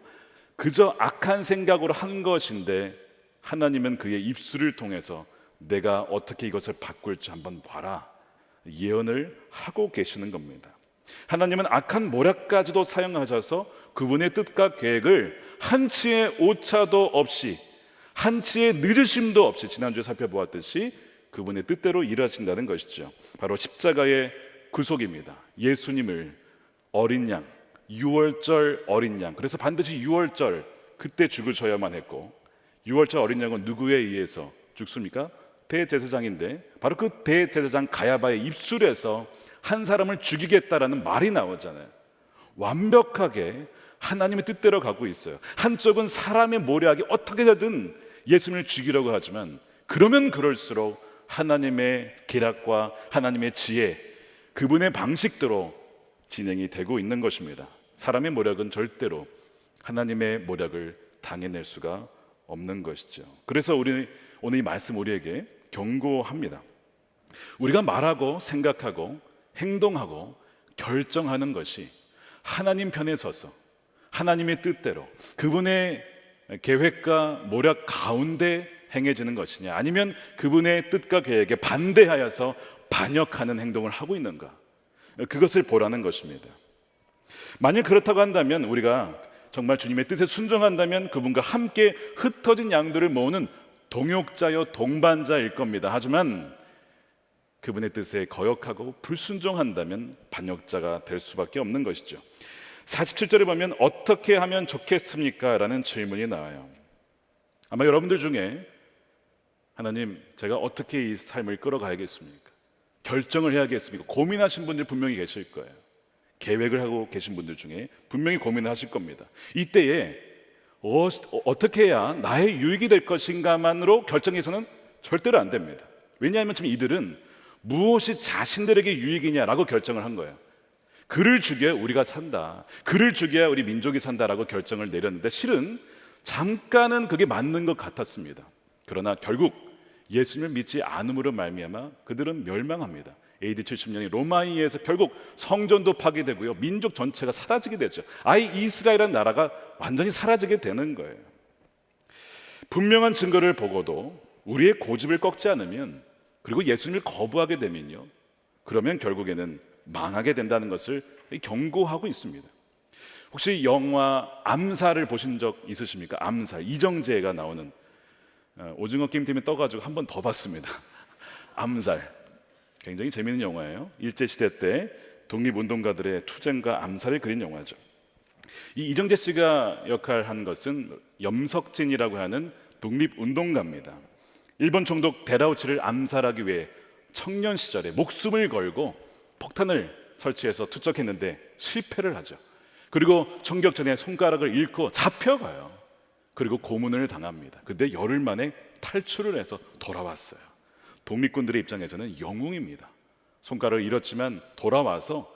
그저 악한 생각으로 한 것인데, 하나님은 그의 입술을 통해서 내가 어떻게 이것을 바꿀지 한번 봐라, 예언을 하고 계시는 겁니다. 하나님은 악한 모략까지도 사용하셔서 그분의 뜻과 계획을 한치의 오차도 없이, 한치의 늦으심도 없이 지난주에 살펴보았듯이 그분의 뜻대로 일하신다는 것이죠. 바로 십자가의 구속입니다. 예수님을 어린 양, 유월절 어린 양, 그래서 반드시 유월절 그때 죽으셔야만 했고, 유월절 어린 양은 누구에 의해서 죽습니까? 대제사장인데 바로 그 대제사장 가야바의 입술에서 한 사람을 죽이겠다라는 말이 나오잖아요. 완벽하게 하나님의 뜻대로 가고 있어요. 한쪽은 사람의 모략이 어떻게든 예수님을 죽이려고 하지만, 그러면 그럴수록 하나님의 계략과 하나님의 지혜, 그분의 방식대로 진행이 되고 있는 것입니다. 사람의 모략은 절대로 하나님의 모략을 당해낼 수가 없는 것이죠. 그래서 오늘 이 말씀 우리에게 경고합니다. 우리가 말하고 생각하고 행동하고 결정하는 것이 하나님 편에 서서 하나님의 뜻대로 그분의 계획과 모략 가운데 행해지는 것이냐, 아니면 그분의 뜻과 계획에 반대하여서 반역하는 행동을 하고 있는가, 그것을 보라는 것입니다. 만약 그렇다고 한다면, 우리가 정말 주님의 뜻에 순종한다면 그분과 함께 흩어진 양들을 모으는 동역자요 동반자일 겁니다. 하지만 그분의 뜻에 거역하고 불순종한다면 반역자가 될 수밖에 없는 것이죠. 47절에 보면 어떻게 하면 좋겠습니까? 라는 질문이 나와요. 아마 여러분들 중에 하나님, 제가 어떻게 이 삶을 끌어가야겠습니까? 결정을 해야겠습니까? 고민하신 분들 분명히 계실 거예요. 계획을 하고 계신 분들 중에 분명히 고민하실 겁니다. 이때에 어떻게 해야 나의 유익이 될 것인가만으로 결정해서는 절대로 안 됩니다. 왜냐하면 지금 이들은 무엇이 자신들에게 유익이냐라고 결정을 한 거예요. 그를 죽여야 우리가 산다, 그를 죽여야 우리 민족이 산다라고 결정을 내렸는데, 실은 잠깐은 그게 맞는 것 같았습니다. 그러나 결국 예수님을 믿지 않음으로 말미암아 그들은 멸망합니다. AD 70년이 로마에 의해서 결국 성전도 파괴되고요, 민족 전체가 사라지게 되죠. 아예 이스라엘이라는 나라가 완전히 사라지게 되는 거예요. 분명한 증거를 보고도 우리의 고집을 꺾지 않으면, 그리고 예수님을 거부하게 되면요, 그러면 결국에는 망하게 된다는 것을 경고하고 있습니다. 혹시 영화 암살을 보신 적 있으십니까? 암살, 이정재가 나오는, 오징어 게임 팀에 떠가지고 한 번 더 봤습니다. 암살, 굉장히 재미있는 영화예요. 일제시대 때 독립운동가들의 투쟁과 암살을 그린 영화죠. 이 이정재 씨가 역할한 것은 염석진이라고 하는 독립운동가입니다. 일본 총독 데라우치를 암살하기 위해 청년 시절에 목숨을 걸고 폭탄을 설치해서 투척했는데 실패를 하죠. 그리고 총격 전에 손가락을 잃고 잡혀가요. 그리고 고문을 당합니다. 근데 열흘 만에 탈출을 해서 돌아왔어요. 독립군들의 입장에서는 영웅입니다. 손가락을 잃었지만 돌아와서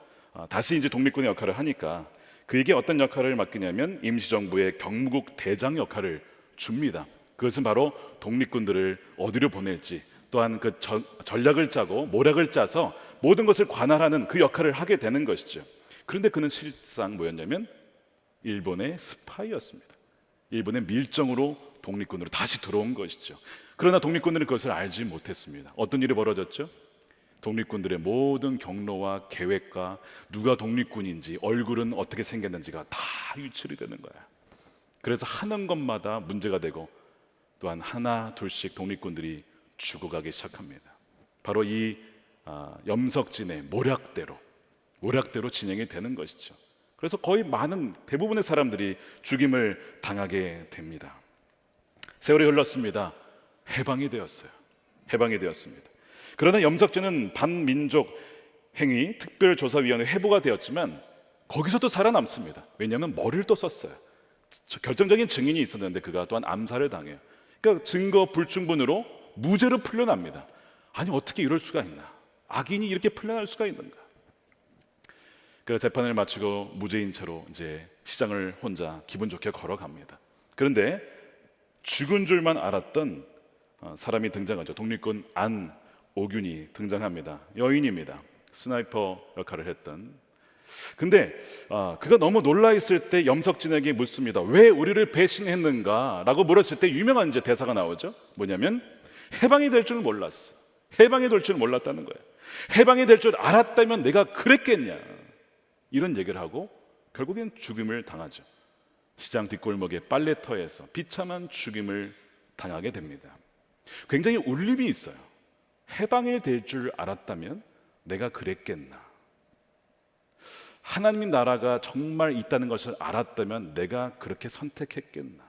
다시 이제 독립군의 역할을 하니까 그에게 어떤 역할을 맡기냐면 임시정부의 경무국 대장 역할을 줍니다. 그것은 바로 독립군들을 어디로 보낼지, 또한 그 전략을 짜고 모략을 짜서 모든 것을 관할하는 그 역할을 하게 되는 것이죠. 그런데 그는 실상 뭐였냐면 일본의 스파이였습니다. 일본의 밀정으로 독립군으로 다시 들어온 것이죠. 그러나 독립군들은 그것을 알지 못했습니다. 어떤 일이 벌어졌죠? 독립군들의 모든 경로와 계획과 누가 독립군인지, 얼굴은 어떻게 생겼는지가 다 유출이 되는 거야. 그래서 하는 것마다 문제가 되고, 또한 하나 둘씩 독립군들이 죽어가기 시작합니다. 바로 이 염석진의 모략대로 진행이 되는 것이죠. 그래서 거의 대부분의 사람들이 죽임을 당하게 됩니다. 세월이 흘렀습니다. 해방이 되었습니다. 그러나 염석진은 반민족 행위 특별조사위원회 회부가 되었지만 거기서도 살아남습니다. 왜냐하면 머리를 또 썼어요. 결정적인 증인이 있었는데 그가 또한 암살을 당해요. 그러니까 증거 불충분으로 무죄로 풀려납니다. 아니 어떻게 이럴 수가 있나? 악인이 이렇게 풀려날 수가 있는가? 그 재판을 마치고 무죄인 채로 이제 시장을 혼자 기분 좋게 걸어갑니다. 그런데 죽은 줄만 알았던 사람이 등장하죠. 독립군 안오균이 등장합니다. 여인입니다. 스나이퍼 역할을 했던. 근데 그가 너무 놀라 있을 때 염석진에게 묻습니다. 왜 우리를 배신했는가? 라고 물었을 때 유명한 이제 대사가 나오죠. 뭐냐면 해방이 될 줄 몰랐어. 해방이 될 줄 몰랐다는 거예요. 해방이 될 줄 알았다면 내가 그랬겠냐? 이런 얘기를 하고 결국엔 죽임을 당하죠. 시장 뒷골목의 빨래터에서 비참한 죽임을 당하게 됩니다. 굉장히 울림이 있어요. 해방이 될 줄 알았다면 내가 그랬겠나? 하나님 나라가 정말 있다는 것을 알았다면 내가 그렇게 선택했겠나?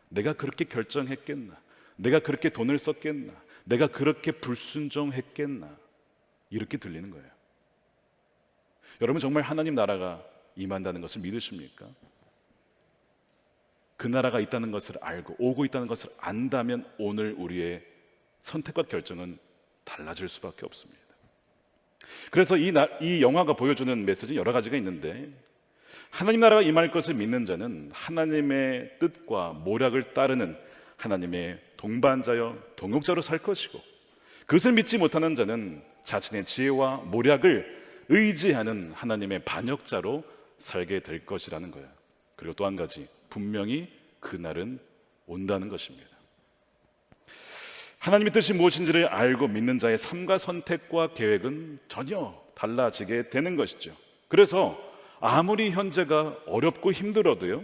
내가 그렇게 결정했겠나? 내가 그렇게 돈을 썼겠나? 내가 그렇게 불순종했겠나? 이렇게 들리는 거예요. 여러분 정말 하나님 나라가 임한다는 것을 믿으십니까? 그 나라가 있다는 것을 알고 오고 있다는 것을 안다면 오늘 우리의 선택과 결정은 달라질 수밖에 없습니다. 그래서 이 영화가 보여주는 메시지는 여러 가지가 있는데 하나님 나라가 임할 것을 믿는 자는 하나님의 뜻과 모략을 따르는 하나님의 동반자여 동역자로 살 것이고 그것을 믿지 못하는 자는 자신의 지혜와 모략을 의지하는 하나님의 반역자로 살게 될 것이라는 거예요. 그리고 또 한 가지 분명히 그날은 온다는 것입니다. 하나님의 뜻이 무엇인지를 알고 믿는 자의 삶과 선택과 계획은 전혀 달라지게 되는 것이죠. 그래서 아무리 현재가 어렵고 힘들어도요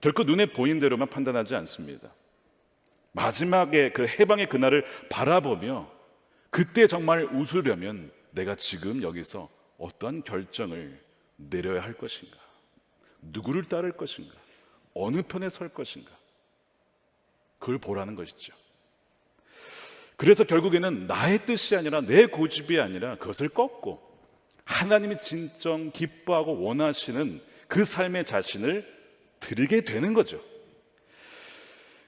결코 눈에 보이는 대로만 판단하지 않습니다. 마지막에 그 해방의 그날을 바라보며 그때 정말 웃으려면 내가 지금 여기서 어떤 결정을 내려야 할 것인가? 누구를 따를 것인가? 어느 편에 설 것인가? 그걸 보라는 것이죠. 그래서 결국에는 나의 뜻이 아니라 내 고집이 아니라 그것을 꺾고 하나님이 진정 기뻐하고 원하시는 그 삶의 자신을 드리게 되는 거죠.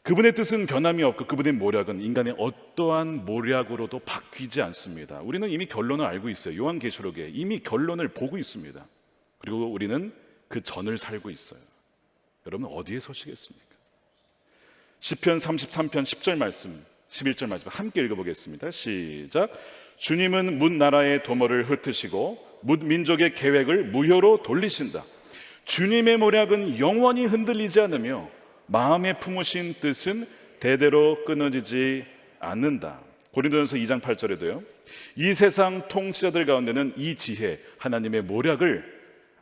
그분의 뜻은 변함이 없고 그분의 모략은 인간의 어떠한 모략으로도 바뀌지 않습니다. 우리는 이미 결론을 알고 있어요. 요한계시록에 이미 결론을 보고 있습니다. 그리고 우리는 그 전을 살고 있어요. 여러분 어디에 서시겠습니까? 시편 33편 10절 말씀 11절 말씀 함께 읽어보겠습니다. 시작. 주님은 뭇 나라의 도모를 흩으시고 뭇 민족의 계획을 무효로 돌리신다. 주님의 모략은 영원히 흔들리지 않으며 마음에 품으신 뜻은 대대로 끊어지지 않는다. 고린도전서 2장 8절에도요. 이 세상 통치자들 가운데는 이 지혜 하나님의 모략을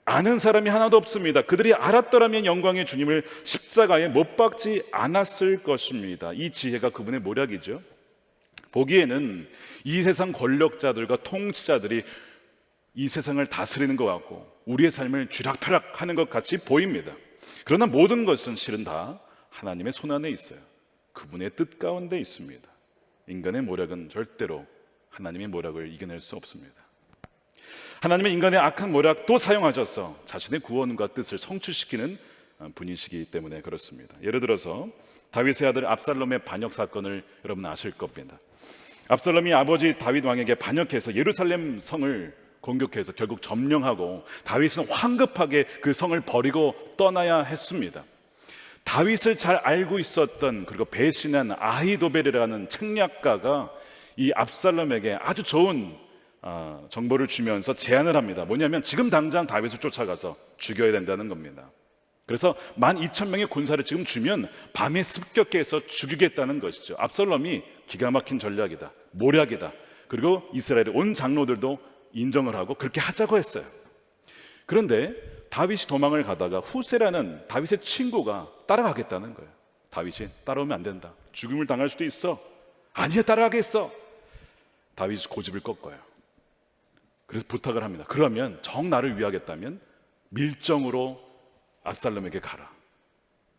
아는 사람이 하나도 없습니다. 그들이 알았더라면 영광의 주님을 십자가에 못 박지 않았을 것입니다. 이 지혜가 그분의 모략이죠. 보기에는 이 세상 권력자들과 통치자들이 이 세상을 다스리는 것 같고 우리의 삶을 쥐락펴락하는 것 같이 보입니다. 그러나 모든 것은 실은 다 하나님의 손안에 있어요. 그분의 뜻 가운데 있습니다. 인간의 모략은 절대로 하나님의 모략을 이겨낼 수 없습니다. 하나님은 인간의 악한 모략도 사용하셔서 자신의 구원과 뜻을 성취시키는 분이시기 때문에 그렇습니다. 예를 들어서 다윗의 아들 압살롬의 반역 사건을 여러분 아실 겁니다. 압살롬이 아버지 다윗 왕에게 반역해서 예루살렘 성을 공격해서 결국 점령하고 다윗은 황급하게 그 성을 버리고 떠나야 했습니다. 다윗을 잘 알고 있었던 그리고 배신한 아히도벨이라는 책략가가 이 압살롬에게 아주 좋은 정보를 주면서 제안을 합니다. 뭐냐면 지금 당장 다윗을 쫓아가서 죽여야 된다는 겁니다. 그래서 12,000명의 군사를 지금 주면 밤에 습격해서 죽이겠다는 것이죠. 압살롬이 기가 막힌 전략이다, 모략이다. 그리고 이스라엘의 온 장로들도 인정을 하고 그렇게 하자고 했어요. 그런데 다윗이 도망을 가다가 후세라는 다윗의 친구가 따라가겠다는 거예요. 다윗이 따라오면 안 된다. 죽음을 당할 수도 있어. 아니야, 따라가겠어. 다윗이 고집을 꺾어요. 그래서 부탁을 합니다. 그러면 정 나를 위하겠다면 밀정으로 압살롬에게 가라.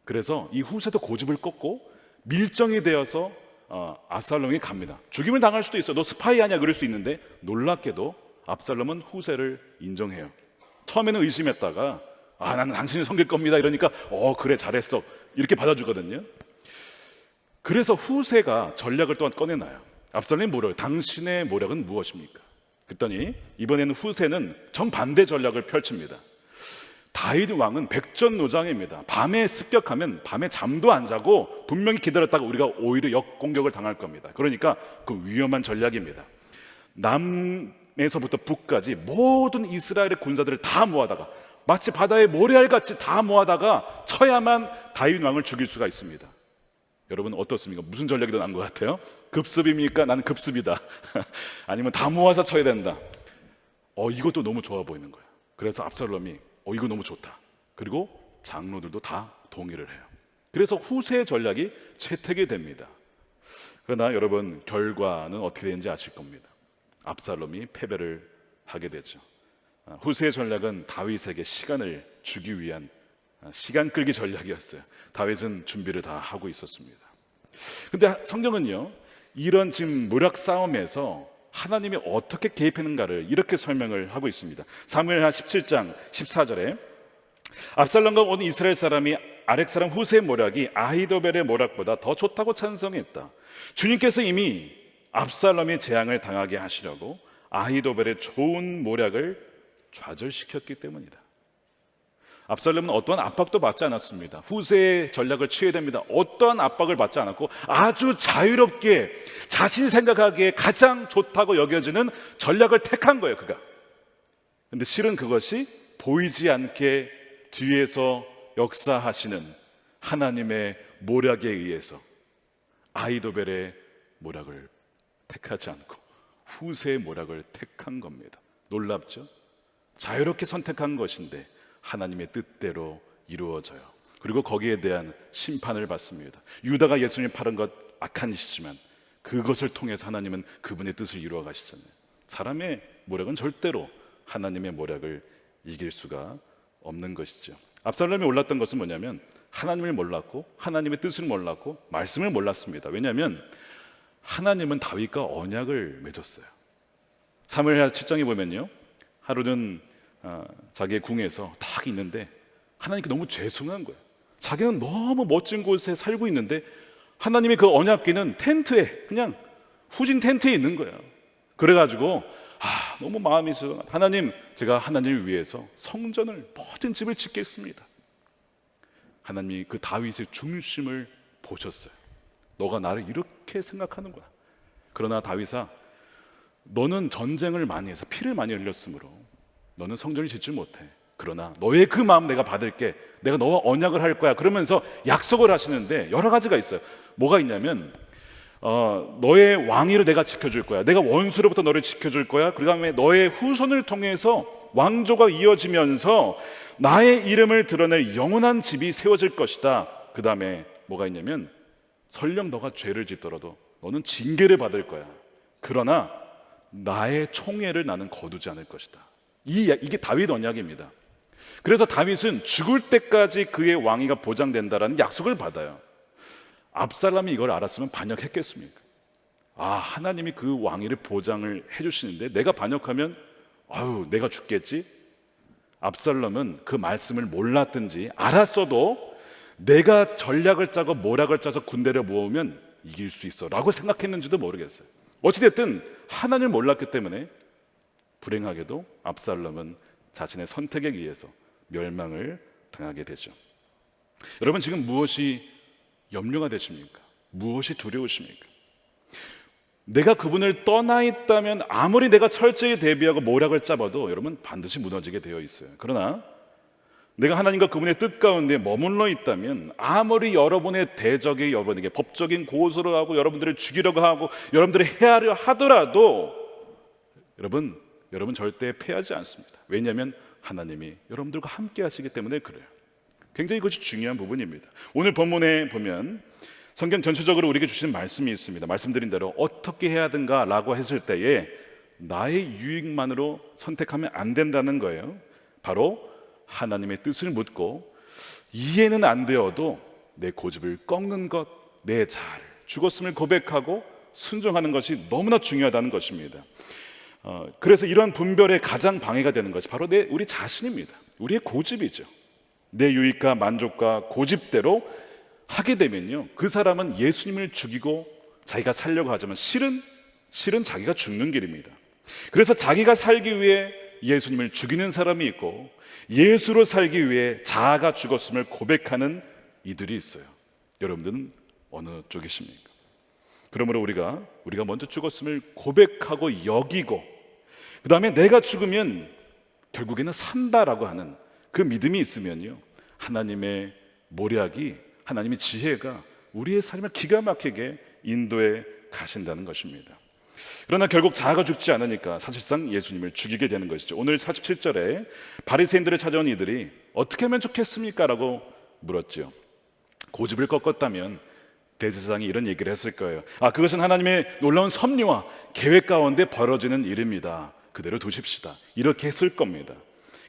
그래서 이 후세도 고집을 꺾고 밀정이 되어서 압살롬이 갑니다. 죽임을 당할 수도 있어. 너 스파이 아니야? 그럴 수 있는데 놀랍게도 압살롬은 후세를 인정해요. 처음에는 의심했다가 나는 당신이 섬길 겁니다 이러니까 그래 잘했어 이렇게 받아주거든요. 그래서 후세가 전략을 또한 꺼내놔요. 압살롬이 물어요. 당신의 모략은 무엇입니까? 그랬더니 이번에는 후세는 정반대 전략을 펼칩니다. 다윗 왕은 백전노장입니다. 밤에 습격하면 밤에 잠도 안 자고 분명히 기다렸다가 우리가 오히려 역공격을 당할 겁니다. 그러니까 그 위험한 전략입니다. 남에서부터 북까지 모든 이스라엘의 군사들을 다 모아다가 마치 바다의 모래알같이 다 모아다가 쳐야만 다윗 왕을 죽일 수가 있습니다. 여러분 어떻습니까? 무슨 전략이 더 나은 것 같아요? 급습입니까? 나는 급습이다. 아니면 다 모아서 쳐야 된다. 이것도 너무 좋아 보이는 거예요. 그래서 압살롬이 이거 너무 좋다. 그리고 장로들도 다 동의를 해요. 그래서 후세의 전략이 채택이 됩니다. 그러나 여러분 결과는 어떻게 되는지 아실 겁니다. 압살롬이 패배를 하게 되죠. 후세의 전략은 다윗에게 시간을 주기 위한 시간 끌기 전략이었어요. 다윗은 준비를 다 하고 있었습니다. 근데 성경은요, 이런 지금 모략 싸움에서 하나님이 어떻게 개입했는가를 이렇게 설명을 하고 있습니다. 사무엘하 17장 14절에 압살롬과 온 이스라엘 사람이 아렉 사람 후세의 모략이 아히도벨의 모략보다 더 좋다고 찬성했다. 주님께서 이미 압살롬이 재앙을 당하게 하시려고 아히도벨의 좋은 모략을 좌절시켰기 때문이다. 압살롬은 어떠한 압박도 받지 않았습니다. 후세의 전략을 취해야 됩니다. 어떠한 압박을 받지 않았고 아주 자유롭게 자신이 생각하기에 가장 좋다고 여겨지는 전략을 택한 거예요, 그가. 근데 실은 그것이 보이지 않게 뒤에서 역사하시는 하나님의 모략에 의해서 아히도벨의 모략을 택하지 않고 후세의 모략을 택한 겁니다. 놀랍죠? 자유롭게 선택한 것인데 하나님의 뜻대로 이루어져요. 그리고 거기에 대한 심판을 받습니다. 유다가 예수님을 팔은 것 악한 짓이지만 그것을 통해서 하나님은 그분의 뜻을 이루어 가시잖아요. 사람의 모략은 절대로 하나님의 모략을 이길 수가 없는 것이죠. 압살롬이 올랐던 것은 뭐냐면 하나님을 몰랐고 하나님의 뜻을 몰랐고 말씀을 몰랐습니다. 왜냐하면 하나님은 다윗과 언약을 맺었어요. 사무엘하 7장에 보면요, 하루는 자기의 궁에서 딱 있는데 하나님께 너무 죄송한 거예요. 자기는 너무 멋진 곳에 살고 있는데 하나님의 그 언약궤는 텐트에, 그냥 후진 텐트에 있는 거예요. 그래가지고 너무 마음이 있어. 하나님, 제가 하나님을 위해서 성전을, 멋진 집을 짓겠습니다. 하나님이 그 다윗의 중심을 보셨어요. 너가 나를 이렇게 생각하는 거야. 그러나 다윗아, 너는 전쟁을 많이 해서 피를 많이 흘렸으므로 너는 성전을 짓지 못해. 그러나 너의 그 마음 내가 받을게. 내가 너와 언약을 할 거야. 그러면서 약속을 하시는데 여러 가지가 있어요. 뭐가 있냐면 너의 왕위를 내가 지켜줄 거야. 내가 원수로부터 너를 지켜줄 거야. 그 다음에 너의 후손을 통해서 왕조가 이어지면서 나의 이름을 드러낼 영원한 집이 세워질 것이다. 그 다음에 뭐가 있냐면 설령 너가 죄를 짓더라도 너는 징계를 받을 거야. 그러나 나의 총애를 나는 거두지 않을 것이다. 이게 다윗 언약입니다. 그래서 다윗은 죽을 때까지 그의 왕위가 보장된다라는 약속을 받아요. 압살롬이 이걸 알았으면 반역했겠습니까? 하나님이 그 왕위를 보장을 해주시는데 내가 반역하면 내가 죽겠지? 압살롬은 그 말씀을 몰랐든지 알았어도 내가 전략을 짜고 모략을 짜서 군대를 모으면 이길 수 있어 라고 생각했는지도 모르겠어요. 어찌됐든 하나님을 몰랐기 때문에 불행하게도 압살롬은 자신의 선택에 의해서 멸망을 당하게 되죠. 여러분, 지금 무엇이 염려가 되십니까? 무엇이 두려우십니까? 내가 그분을 떠나 있다면 아무리 내가 철저히 대비하고 모략을 짜봐도 여러분 반드시 무너지게 되어 있어요. 그러나 내가 하나님과 그분의 뜻 가운데 머물러 있다면 아무리 여러분의 대적이 여러분에게 법적인 고소를 하고 여러분들을 죽이려고 하고 여러분들을 해하려 하더라도 여러분 절대 패하지 않습니다. 왜냐하면 하나님이 여러분들과 함께 하시기 때문에 그래요. 굉장히 그것이 중요한 부분입니다. 오늘 본문에 보면 성경 전체적으로 우리에게 주신 말씀이 있습니다. 말씀드린 대로 어떻게 해야 하든가라고 했을 때에 나의 유익만으로 선택하면 안 된다는 거예요. 바로 하나님의 뜻을 묻고 이해는 안 되어도 내 고집을 꺾는 것, 내 자아를, 죽었음을 고백하고 순종하는 것이 너무나 중요하다는 것입니다. 그래서 이러한 분별에 가장 방해가 되는 것이 바로 우리 자신입니다. 우리의 고집이죠. 내 유익과 만족과 고집대로 하게 되면요, 그 사람은 예수님을 죽이고 자기가 살려고 하지만 실은 자기가 죽는 길입니다. 그래서 자기가 살기 위해 예수님을 죽이는 사람이 있고 예수로 살기 위해 자아가 죽었음을 고백하는 이들이 있어요. 여러분들은 어느 쪽이십니까? 그러므로 우리가 먼저 죽었음을 고백하고 여기고 그 다음에 내가 죽으면 결국에는 산다라고 하는 그 믿음이 있으면요, 하나님의 모략이, 하나님의 지혜가 우리의 삶을 기가 막히게 인도해 가신다는 것입니다. 그러나 결국 자아가 죽지 않으니까 사실상 예수님을 죽이게 되는 것이죠. 오늘 47절에 바리새인들을 찾아온 이들이 어떻게 하면 좋겠습니까? 라고 물었죠. 고집을 꺾었다면 대제사장이 이런 얘기를 했을 거예요. 그것은 하나님의 놀라운 섭리와 계획 가운데 벌어지는 일입니다. 그대로 두십시다. 이렇게 했을 겁니다.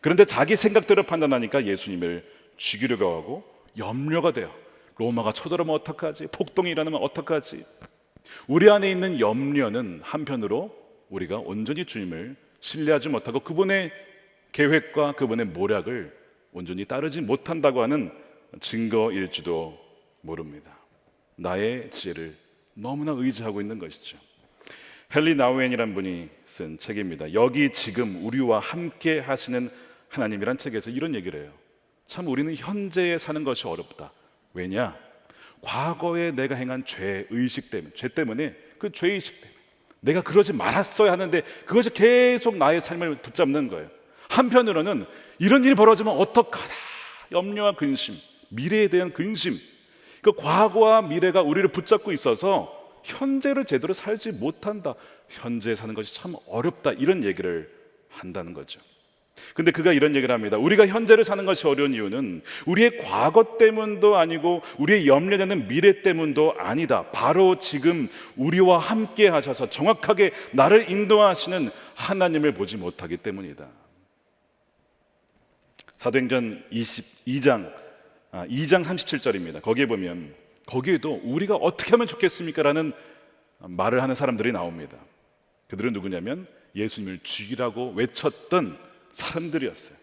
그런데 자기 생각대로 판단하니까 예수님을 죽이려고 하고 염려가 돼요. 로마가 쳐들어오면 어떡하지? 폭동이 일어나면 어떡하지? 우리 안에 있는 염려는 한편으로 우리가 온전히 주님을 신뢰하지 못하고 그분의 계획과 그분의 모략을 온전히 따르지 못한다고 하는 증거일지도 모릅니다. 나의 지혜를 너무나 의지하고 있는 것이죠. 헨리 나우엔이라는 분이 쓴 책입니다. 여기 지금 우리와 함께 하시는 하나님이란 책에서 이런 얘기를 해요. 참 우리는 현재에 사는 것이 어렵다. 왜냐? 과거에 내가 행한 죄의식 때문에, 죄 때문에, 그 죄의식 때문에 내가 그러지 말았어야 하는데 그것이 계속 나의 삶을 붙잡는 거예요. 한편으로는 이런 일이 벌어지면 어떡하나, 염려와 근심, 미래에 대한 근심, 그 과거와 미래가 우리를 붙잡고 있어서 현재를 제대로 살지 못한다, 현재에 사는 것이 참 어렵다, 이런 얘기를 한다는 거죠. 근데 그가 이런 얘기를 합니다. 우리가 현재를 사는 것이 어려운 이유는 우리의 과거 때문도 아니고 우리의 염려되는 미래 때문도 아니다. 바로 지금 우리와 함께 하셔서 정확하게 나를 인도하시는 하나님을 보지 못하기 때문이다. 사도행전 2장 37절입니다. 거기에 보면 거기에도 우리가 어떻게 하면 좋겠습니까? 라는 말을 하는 사람들이 나옵니다. 그들은 누구냐면 예수님을 죽이라고 외쳤던 사람들이었어요.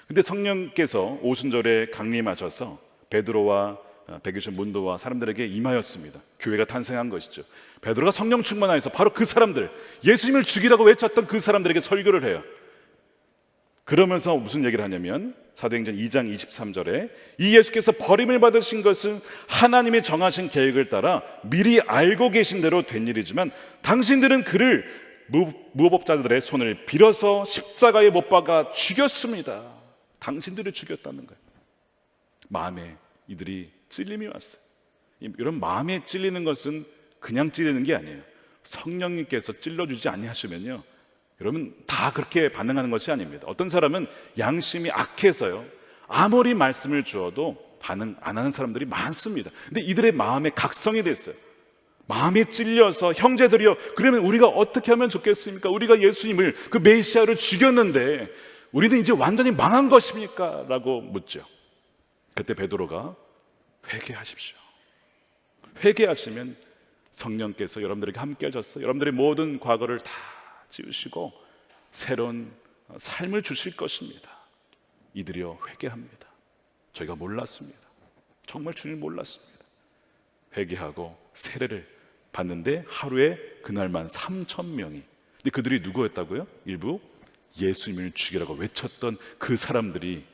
근데 성령께서 오순절에 강림하셔서 베드로와 백유신 문도와 사람들에게 임하였습니다. 교회가 탄생한 것이죠. 베드로가 성령 충만하여서 바로 그 사람들, 예수님을 죽이라고 외쳤던 그 사람들에게 설교를 해요. 그러면서 무슨 얘기를 하냐면 사도행전 2장 23절에 이 예수께서 버림을 받으신 것은 하나님이 정하신 계획을 따라 미리 알고 계신 대로 된 일이지만 당신들은 그를 무법자들의 손을 빌어서 십자가에 못 박아 죽였습니다. 당신들이 죽였다는 거예요. 마음에 이들이 찔림이 왔어요. 이런 마음에 찔리는 것은 그냥 찔리는 게 아니에요. 성령님께서 찔러주지 아니하시면요, 여러분 다 그렇게 반응하는 것이 아닙니다. 어떤 사람은 양심이 악해서요, 아무리 말씀을 주어도 반응 안 하는 사람들이 많습니다. 근데 이들의 마음에 각성이 됐어요. 마음에 찔려서 형제들이여, 그러면 우리가 어떻게 하면 좋겠습니까? 우리가 예수님을, 그 메시아를 죽였는데 우리는 이제 완전히 망한 것입니까? 라고 묻죠. 그때 베드로가 회개하십시오. 회개하시면 성령께서 여러분들에게 함께 하셔서 여러분들의 모든 과거를 다 지우시고 새로운 삶을 주실 것입니다. 이들이여 회개합니다. 저희가 몰랐습니다. 정말 주님 몰랐습니다. 회개하고 세례를 받는데 하루에 그날만 3,000명이. 근데 그들이 누구였다고요? 일부 예수님을 죽이라고 외쳤던 그 사람들이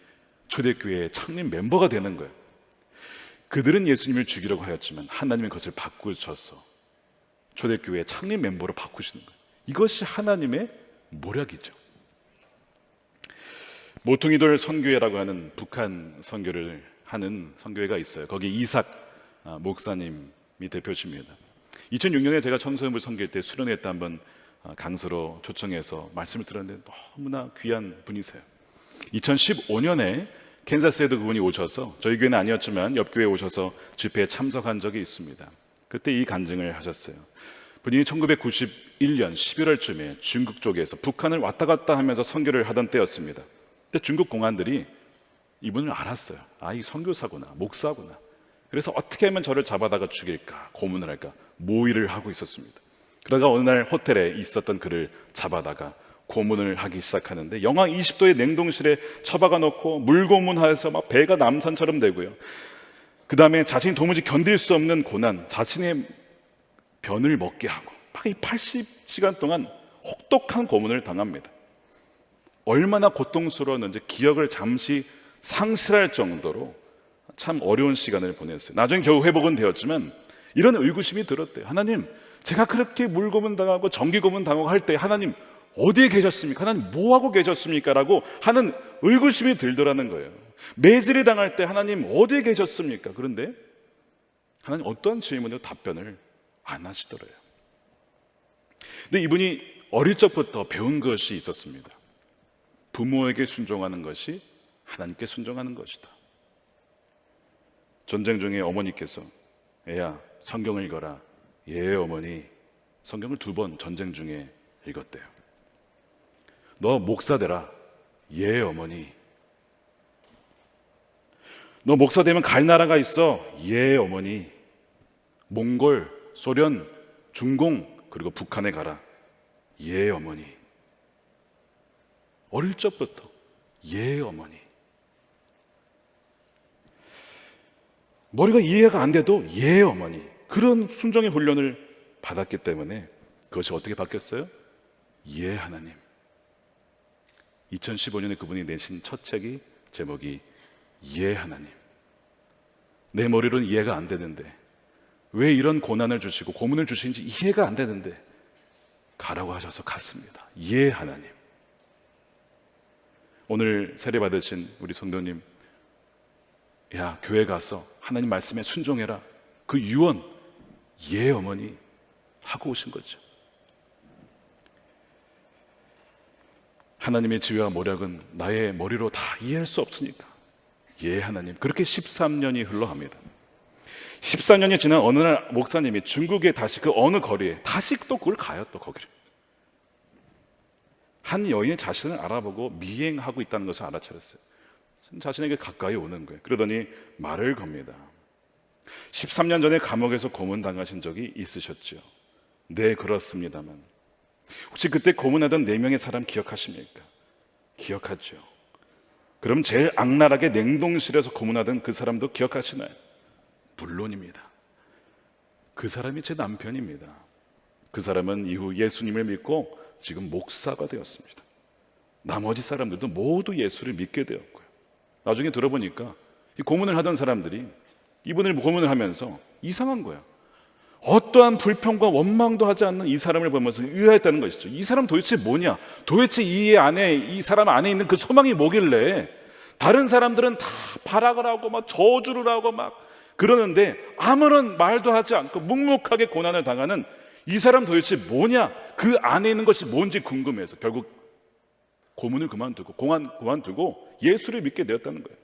초대교회의 창립 멤버가 되는 거예요. 그들은 예수님을 죽이라고 하였지만 하나님은 그것을 바꾸셔서 초대교회의 창립 멤버로 바꾸시는 거예요. 이것이 하나님의 모략이죠. 모퉁이돌 선교회라고 하는 북한 선교를 하는 선교회가 있어요. 거기 이삭 목사님이 대표십니다. 2006년에 제가 청소년부 선교회 때 수련회 때 한번 강서로 초청해서 말씀을 들었는데 너무나 귀한 분이세요. 2015년에 캔자스에도 그분이 오셔서 저희 교회는 아니었지만 옆 교회에 오셔서 집회에 참석한 적이 있습니다. 그때 이 간증을 하셨어요. 본인이 1991년 11월쯤에 중국 쪽에서 북한을 왔다 갔다 하면서 선교를 하던 때였습니다. 그때 중국 공안들이 이분을 알았어요. 아, 이 선교사구나, 목사구나. 그래서 어떻게 하면 저를 잡아다가 죽일까 고문을 할까 모의를 하고 있었습니다. 그러다가 어느 날 호텔에 있었던 그를 잡아다가 고문을 하기 시작하는데 영하 20도의 냉동실에 처박아 놓고 물고문하여서 막 배가 남산처럼 되고요. 그 다음에 자신이 도무지 견딜 수 없는 고난, 자신의 변을 먹게 하고 막 이 80시간 동안 혹독한 고문을 당합니다. 얼마나 고통스러웠는지 기억을 잠시 상실할 정도로 참 어려운 시간을 보냈어요. 나중에 겨우 회복은 되었지만 이런 의구심이 들었대요. 하나님, 제가 그렇게 물고문 당하고 전기고문 당하고 할 때 하나님 어디에 계셨습니까? 하나님 뭐 하고 계셨습니까? 라고 하는 의구심이 들더라는 거예요. 매질이 당할 때 하나님 어디에 계셨습니까? 그런데 하나님 어떠한 질문에도 답변을 안 하시더래요. 근데 이분이 어릴 적부터 배운 것이 있었습니다. 부모에게 순종하는 것이 하나님께 순종하는 것이다. 전쟁 중에 어머니께서 애야 성경을 읽어라. 예 어머니. 성경을 2번 전쟁 중에 읽었대요. 너 목사 되라. 예 어머니. 너 목사 되면 갈 나라가 있어. 예 어머니. 몽골, 소련, 중공 그리고 북한에 가라. 예 어머니. 어릴 적부터 예 어머니. 머리가 이해가 안 돼도 예 어머니. 그런 순종의 훈련을 받았기 때문에 그것이 어떻게 바뀌었어요? 예 하나님. 2015년에 그분이 내신 첫 책이 제목이 예 하나님. 내 머리로는 이해가 안 되는데 왜 이런 고난을 주시고 고문을 주시는지 이해가 안 되는데 가라고 하셔서 갔습니다. 예 하나님. 오늘 세례 받으신 우리 성도님, 야 교회 가서 하나님 말씀에 순종해라. 그 유언 예 어머니 하고 오신 거죠. 하나님의 지혜와 모략은 나의 머리로 다 이해할 수 없으니까 예 하나님. 그렇게 13년이 흘러갑니다. 14년이 지난 어느 날 목사님이 중국에 다시 그 어느 거리에 다시 또 그걸 가요. 또 거기를 한 여인이 자신을 알아보고 미행하고 있다는 것을 알아차렸어요. 자신에게 가까이 오는 거예요. 그러더니 말을 겁니다. 13년 전에 감옥에서 고문당하신 적이 있으셨죠? 네, 그렇습니다만 혹시 그때 고문하던 4명의 사람 기억하십니까? 기억하죠. 그럼 제일 악랄하게 냉동실에서 고문하던 그 사람도 기억하시나요? 물론입니다. 그 사람이 제 남편입니다. 그 사람은 이후 예수님을 믿고 지금 목사가 되었습니다. 나머지 사람들도 모두 예수를 믿게 되었고요. 나중에 들어보니까 이 고문을 하던 사람들이 이분을 고문을 하면서 이상한 거야. 어떠한 불평과 원망도 하지 않는 이 사람을 보면서 의아했다는 것이죠. 이 사람 도대체 뭐냐? 도대체 이 사람 안에 있는 그 소망이 뭐길래 다른 사람들은 다 발악을 하고 막 저주를 하고 막 그러는데 아무런 말도 하지 않고 묵묵하게 고난을 당하는 이 사람 도대체 뭐냐? 그 안에 있는 것이 뭔지 궁금해서 결국 고문을 그만두고 예수를 믿게 되었다는 거예요.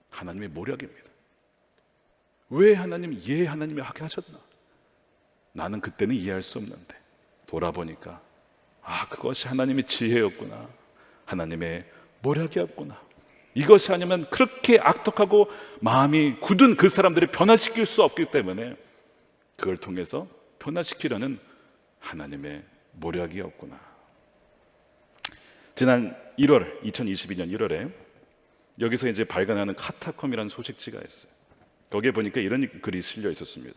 하나님의 모략입니다. 왜 하나님 예 하나님이 하게 하셨나? 나는 그때는 이해할 수 없는데 돌아보니까 아 그것이 하나님의 지혜였구나. 하나님의 모략이었구나. 이것이 아니면 그렇게 악독하고 마음이 굳은 그 사람들을 변화시킬 수 없기 때문에 그걸 통해서 변화시키려는 하나님의 모략이었구나. 지난 2022년 1월에 여기서 이제 발간하는 카타콤이라는 소식지가 있어요. 거기에 보니까 이런 글이 실려 있었습니다.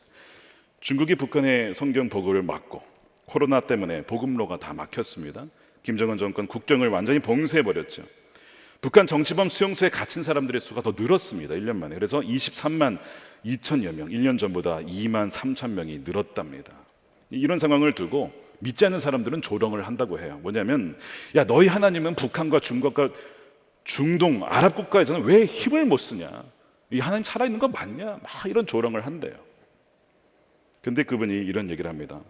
중국이 북한의 성경 보고를 막고 코로나 때문에 복음로가 다 막혔습니다. 김정은 정권 국경을 완전히 봉쇄해버렸죠. 북한 정치범 수용소에 갇힌 사람들의 수가 더 늘었습니다. 1년 만에. 그래서 23만 2천여 명, 1년 전보다 2만 3천 명이 늘었답니다. 이런 상황을 두고 믿지 않는 사람들은 조롱을 한다고 해요. 뭐냐면 야 너희 하나님은 북한과 중국과 중동 아랍 국가에서는 왜 힘을 못 쓰냐? 이 하나님 살아있는 거 맞냐? 막 이런 조롱을 한대요. 근데 그분이 이런 얘기를 합니다.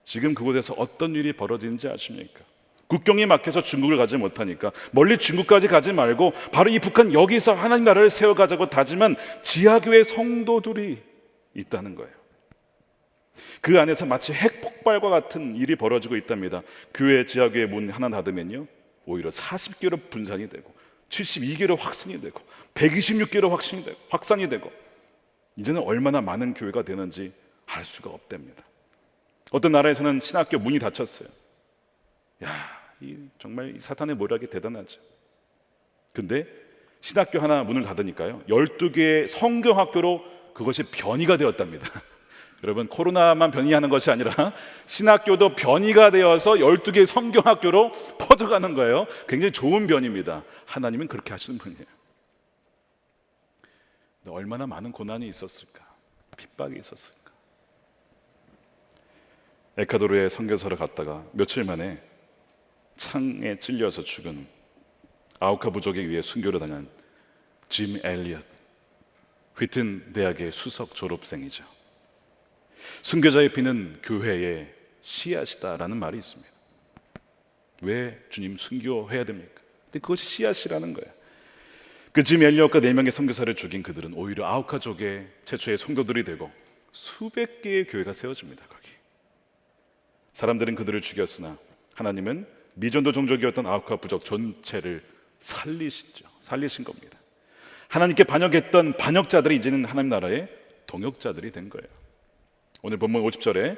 지금 그곳에서 어떤 일이 벌어지는지 아십니까? 국경이 막혀서 중국을 가지 못하니까 멀리 중국까지 가지 말고 바로 이 북한 여기서 하나님 나라를 세워가자고 다짐한 지하교회 성도들이 있다는 거예요. 그 안에서 마치 핵폭발과 같은 일이 벌어지고 있답니다. 교회 지하교회 문 하나 닫으면요, 오히려 40개로 분산이 되고 72개로 확산이 되고 126개로 확산이 되고 이제는 얼마나 많은 교회가 되는지 알 수가 없답니다. 어떤 나라에서는 신학교 문이 닫혔어요. 정말 이 사탄의 모략이 대단하죠. 근데 신학교 하나 문을 닫으니까요 12개의 성경학교로 그것이 변이가 되었답니다. 여러분, 코로나만 변이하는 것이 아니라 신학교도 변이가 되어서 12개의 성경학교로 퍼져가는 거예요. 굉장히 좋은 변입니다. 하나님은 그렇게 하시는 분이에요. 얼마나 많은 고난이 있었을까, 핍박이 있었을까. 에콰도르에 선교사를 갔다가 며칠 만에 창에 찔려서 죽은 아우카 부족에 의해 순교를 당한 짐 엘리엇, 휘튼 대학의 수석 졸업생이죠. 순교자의 피는 교회의 씨앗이다라는 말이 있습니다. 왜 주님 순교해야 됩니까? 근데 그것이 씨앗이라는 거예요. 그 짐 엘리엇과 4명의 선교사를 죽인 그들은 오히려 아우카족의 최초의 성도들이 되고 수백 개의 교회가 세워집니다. 거기 사람들은 그들을 죽였으나 하나님은 미전도 종족이었던 아우카 부족 전체를 살리신 겁니다. 하나님께 반역했던 반역자들이 이제는 하나님 나라의 동역자들이 된 거예요. 오늘 본문 50절에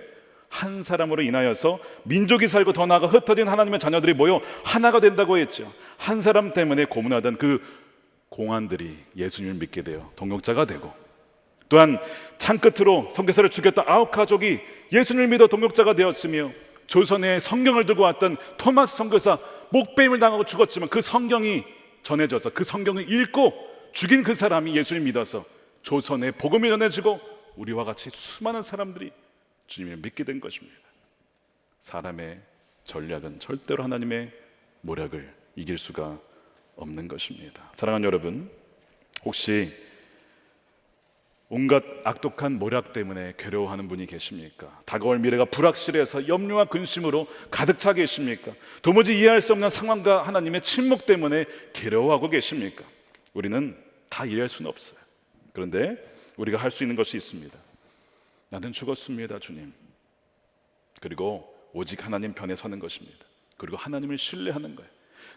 한 사람으로 인하여서 민족이 살고 더 나아가 흩어진 하나님의 자녀들이 모여 하나가 된다고 했죠. 한 사람 때문에 고문하던 그 공안들이 예수님을 믿게 되어 동역자가 되고, 또한 창끝으로 선교사를 죽였던 아홉 가족이 예수님을 믿어 동역자가 되었으며, 조선에 성경을 들고 왔던 토마스 선교사 목배임을 당하고 죽었지만 그 성경이 전해져서 그 성경을 읽고 죽인 그 사람이 예수님을 믿어서 조선에 복음이 전해지고 우리와 같이 수많은 사람들이 주님을 믿게 된 것입니다. 사람의 전략은 절대로 하나님의 모략을 이길 수가 없는 것입니다. 사랑하는 여러분, 혹시 온갖 악독한 모략 때문에 괴로워하는 분이 계십니까? 다가올 미래가 불확실해서 염려와 근심으로 가득 차 계십니까? 도무지 이해할 수 없는 상황과 하나님의 침묵 때문에 괴로워하고 계십니까? 우리는 다 이해할 수는 없어요. 그런데 우리가 할 수 있는 것이 있습니다. 나는 죽었습니다, 주님. 그리고 오직 하나님 편에 서는 것입니다. 그리고 하나님을 신뢰하는 거예요.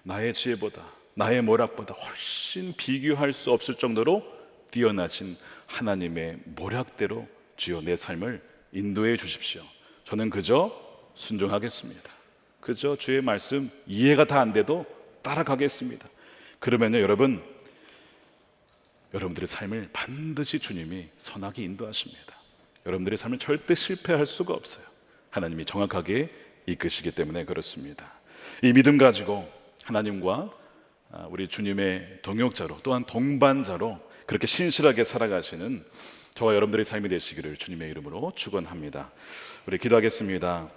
나의 지혜보다, 나의 모략보다 훨씬 비교할 수 없을 정도로 뛰어나신 하나님의 모략대로 주여 내 삶을 인도해 주십시오. 저는 그저 순종하겠습니다. 그저 주의 말씀 이해가 다 안 돼도 따라가겠습니다. 그러면요, 여러분들의 삶을 반드시 주님이 선하게 인도하십니다. 여러분들의 삶은 절대 실패할 수가 없어요. 하나님이 정확하게 이끄시기 때문에 그렇습니다. 이 믿음 가지고 하나님과 우리 주님의 동역자로, 또한 동반자로 그렇게 신실하게 살아가시는 저와 여러분들의 삶이 되시기를 주님의 이름으로 축원합니다. 우리 기도하겠습니다.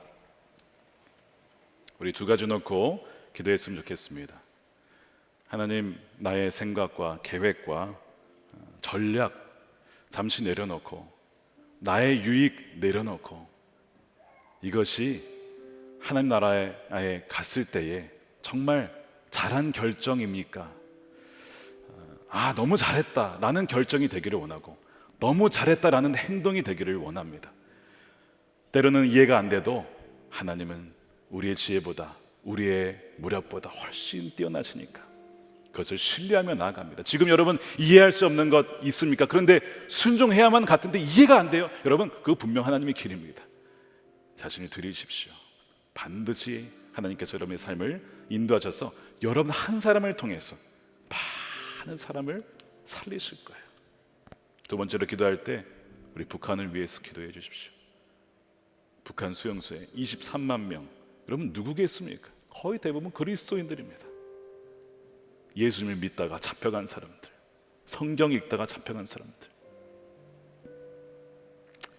우리 두 가지 놓고 기도했으면 좋겠습니다. 하나님, 나의 생각과 계획과 전략 잠시 내려놓고, 나의 유익 내려놓고, 이것이 하나님 나라에 갔을 때에 정말 잘한 결정입니까? 너무 잘했다라는 결정이 되기를 원하고, 너무 잘했다라는 행동이 되기를 원합니다. 때로는 이해가 안 돼도 하나님은 우리의 지혜보다, 우리의 무력보다 훨씬 뛰어나시니까 그것을 신뢰하며 나아갑니다. 지금 여러분 이해할 수 없는 것 있습니까? 그런데 순종해야만 같은데 이해가 안 돼요. 여러분, 그거 분명 하나님의 길입니다. 자신을 드리십시오. 반드시 하나님께서 여러분의 삶을 인도하셔서 여러분 한 사람을 통해서 많은 사람을 살리실 거예요. 두 번째로 기도할 때 우리 북한을 위해서 기도해 주십시오. 북한 수용소에 23만 명, 여러분 누구겠습니까? 거의 대부분 그리스도인들입니다. 예수님을 믿다가 잡혀간 사람들, 성경 읽다가 잡혀간 사람들,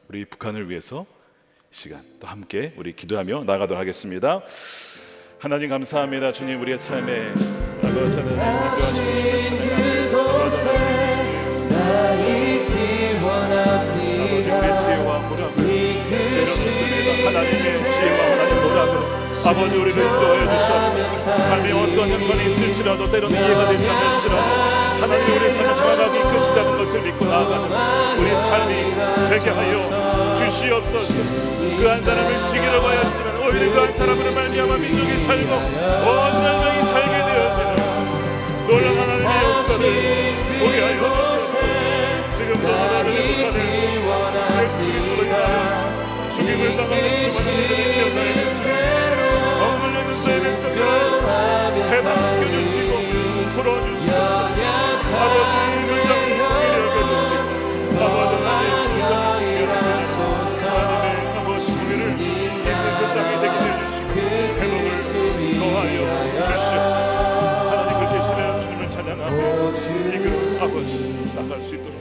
우리 북한을 위해서 이 시간 또 함께 우리 기도하며 나아가도록 하겠습니다. 하나님 감사합니다. 주님, 우리의 삶에 그곳에 나 있기 원합니다. 하나님의 지혜와 모략을 내려놓습니다. 하나님의 지혜와 하나님의 모략을 아버지 우리를 인도하여 주시옵소서. 삶이 어떤 형편이 있을지라도 때로는 이해가 되지 않을지라도 하나님이 우리의 삶을 정확하게 이끄신다는 것을 믿고 나아가는 우리 삶이 되게 하여 주시옵소서. 그 한 사람을 죽이려고 하였지만 오히려 그 한 사람으로 말미암아 민족이 살고 온 열방이 살게 되어지는 놀라운 하나님의 역사를 보게 하여 주시옵소서. 지금도 하나님의 국가를 예수 그리스도로 인하여 죽임을 당하는 수많은 이들을 기억하여 주시고 억눌린 문제의 백성을 해방시켜 주시고 풀어주시옵소서. 아버지 물정을 공의를 여겨주시고 아버지 하나님의 물정을 시켜주시고 하나님의 아버지 공의를 있는 그 땅에 되게 해주시고 회복을 더하여 주시옵소서. 하나님 그렇게 하시면 주님을 찬양하며 이그 아버지 나갈 수 있도록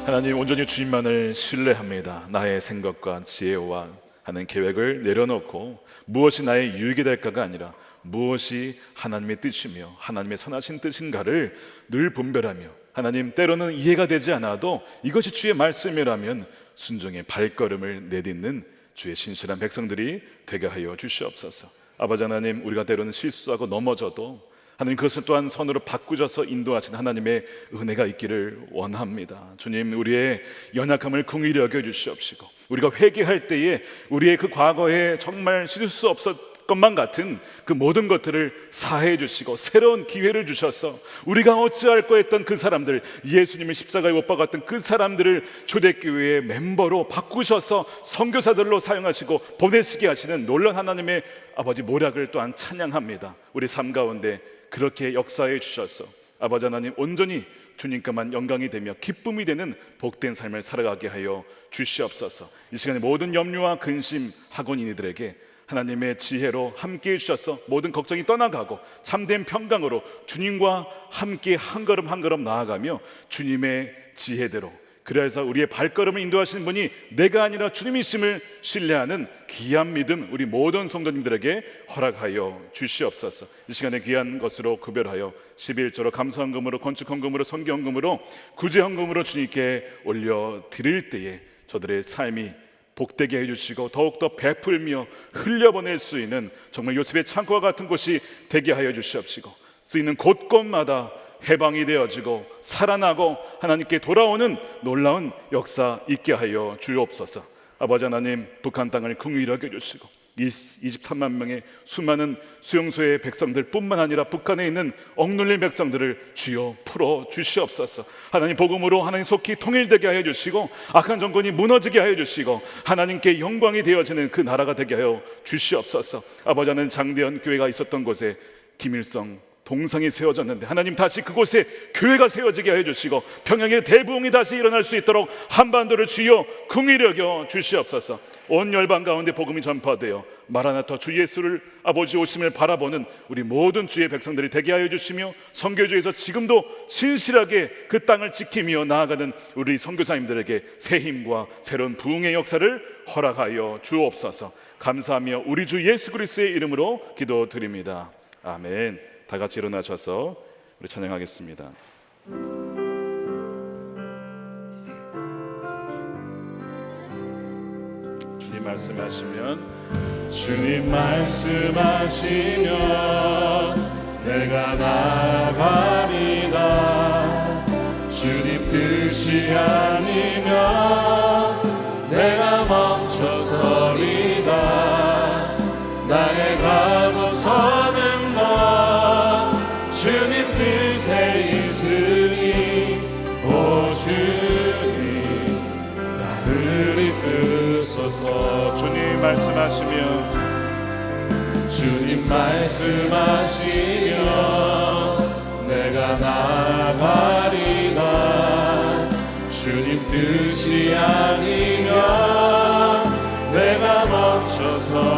하나님 온전히 주님만을 신뢰합니다. 나의 생각과 지혜와 하는 계획을 내려놓고 무엇이 나의 유익이 될까가 아니라 무엇이 하나님의 뜻이며 하나님의 선하신 뜻인가를 늘 분별하며 하나님 때로는 이해가 되지 않아도 이것이 주의 말씀이라면 순종의 발걸음을 내딛는 주의 신실한 백성들이 되게 하여 주시옵소서. 아버지 하나님 우리가 때로는 실수하고 넘어져도 하나님 그것을 또한 선으로 바꾸셔서 인도하신 하나님의 은혜가 있기를 원합니다. 주님 우리의 연약함을 긍휼히 여겨주시옵시고 우리가 회개할 때에 우리의 그 과거에 정말 실을 수 없었 것만 같은 그 모든 것들을 사해 주시고 새로운 기회를 주셔서 우리가 어찌할까 했던 그 사람들 예수님의 십자가에 못 박았던 그 사람들을 초대교회의 멤버로 바꾸셔서 선교사들로 사용하시고 보내시게 하시는 놀라운 하나님의 아버지 모략을 또한 찬양합니다. 우리 삶 가운데 그렇게 역사해 주셔서 아버지 하나님 온전히 주님께만 영광이 되며 기쁨이 되는 복된 삶을 살아가게 하여 주시옵소서. 이 시간에 모든 염려와 근심 학원인들에게 하나님의 지혜로 함께 해주셔서 모든 걱정이 떠나가고 참된 평강으로 주님과 함께 한 걸음 한 걸음 나아가며 주님의 지혜대로 그래서 우리의 발걸음을 인도하시는 분이 내가 아니라 주님이심을 신뢰하는 귀한 믿음 우리 모든 성도님들에게 허락하여 주시옵소서. 이 시간에 귀한 것으로 구별하여 11조로 감사헌금으로 건축헌금으로 선교헌금으로 구제헌금으로 주님께 올려드릴 때에 저들의 삶이 복되게 해주시고 더욱더 베풀며 흘려보낼 수 있는 정말 요셉의 창고와 같은 곳이 되게 하여 주시옵시고 쓰이는 곳곳마다 해방이 되어지고 살아나고 하나님께 돌아오는 놀라운 역사 있게 하여 주옵소서. 아버지 하나님 북한 땅을 긍휼히 여겨주시고 23만 명의 수많은 수용소의 백성들 뿐만 아니라 북한에 있는 억눌린 백성들을 주여 풀어 주시옵소서. 하나님 복음으로 하나님 속히 통일되게 하여 주시고 악한 정권이 무너지게 하여 주시고 하나님께 영광이 되어지는 그 나라가 되게 하여 주시옵소서. 아버지 하나님 장대현 교회가 있었던 곳에 김일성 동상이 세워졌는데 하나님 다시 그곳에 교회가 세워지게 하여 주시고 평양의 대부흥이 다시 일어날 수 있도록 한반도를 주여 긍휼히 여겨 주시옵소서. 온 열방 가운데 복음이 전파되어 마라나타 주 예수를 아버지 오심을 바라보는 우리 모든 주의 백성들이 되게 하여 주시며 선교주에서 지금도 신실하게 그 땅을 지키며 나아가는 우리 선교사님들에게 새 힘과 새로운 부흥의 역사를 허락하여 주옵소서. 감사하며 우리 주 예수 그리스도의 이름으로 기도드립니다. 아멘. 다 같이 일어나셔서 우리 찬양하겠습니다. 주님 말씀하시면 주님 말씀하시면 내가 나가리다. 주님 뜻이 아니면 내가 멈춰서리다. 나의 가고서는 주님 뜻에 있으니 오 주님 나를 이끄소서. 주님 말씀하시면 주님 말씀하시면 내가 나가리다. 주님 뜻이 아니면 내가 멈춰서리다.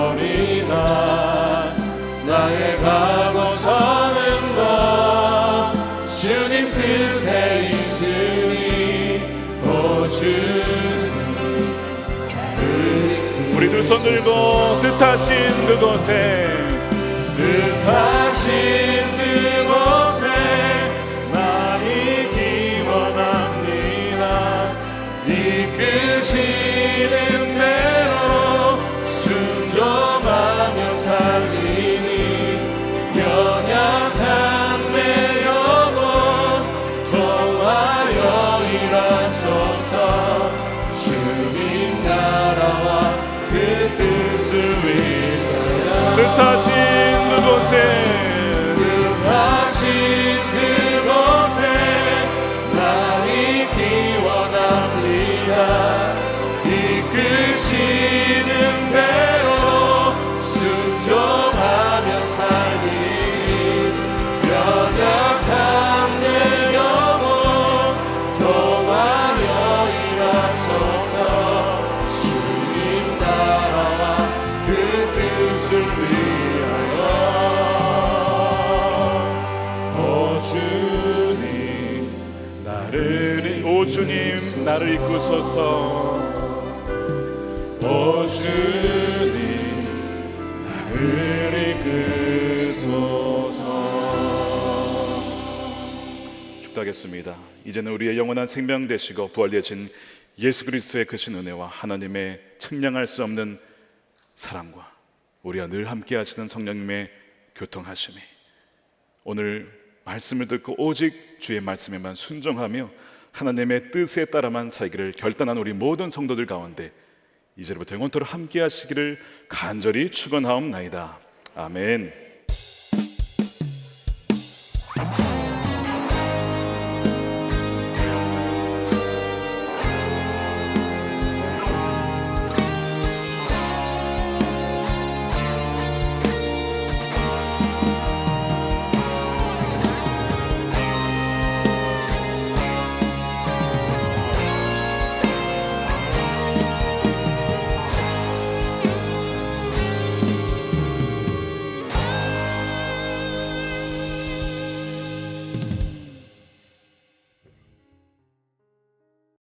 나의 가고서는 것 주님 뜻에 있으니 오 주님 우리 두 손 들고 뜻하신 그곳에 나 있기 원합니다. 이끄시는 내 뜻하신 그곳에 날이 기원합니다. 이끄시는 대로 순종하며 살리 연약한 내 영혼 통하여 일하소서. 주님 나라와 그 뜻을 위하여 오 주님 나를 이끄소서. 오 주님 나를 이끄소서. 축도하겠습니다. 이제는 우리의 영원한 생명 되시고 부활되신 예수 그리스도의 크신 은혜와 하나님의 측량할 수 없는 사랑과 우리와 늘 함께 하시는 성령님의 교통하심이 오늘 말씀을 듣고 오직 주의 말씀에만 순종하며 하나님의 뜻에 따라만 살기를 결단한 우리 모든 성도들 가운데 이제부터 영원토록 함께 하시기를 간절히 축원하옵나이다. 아멘.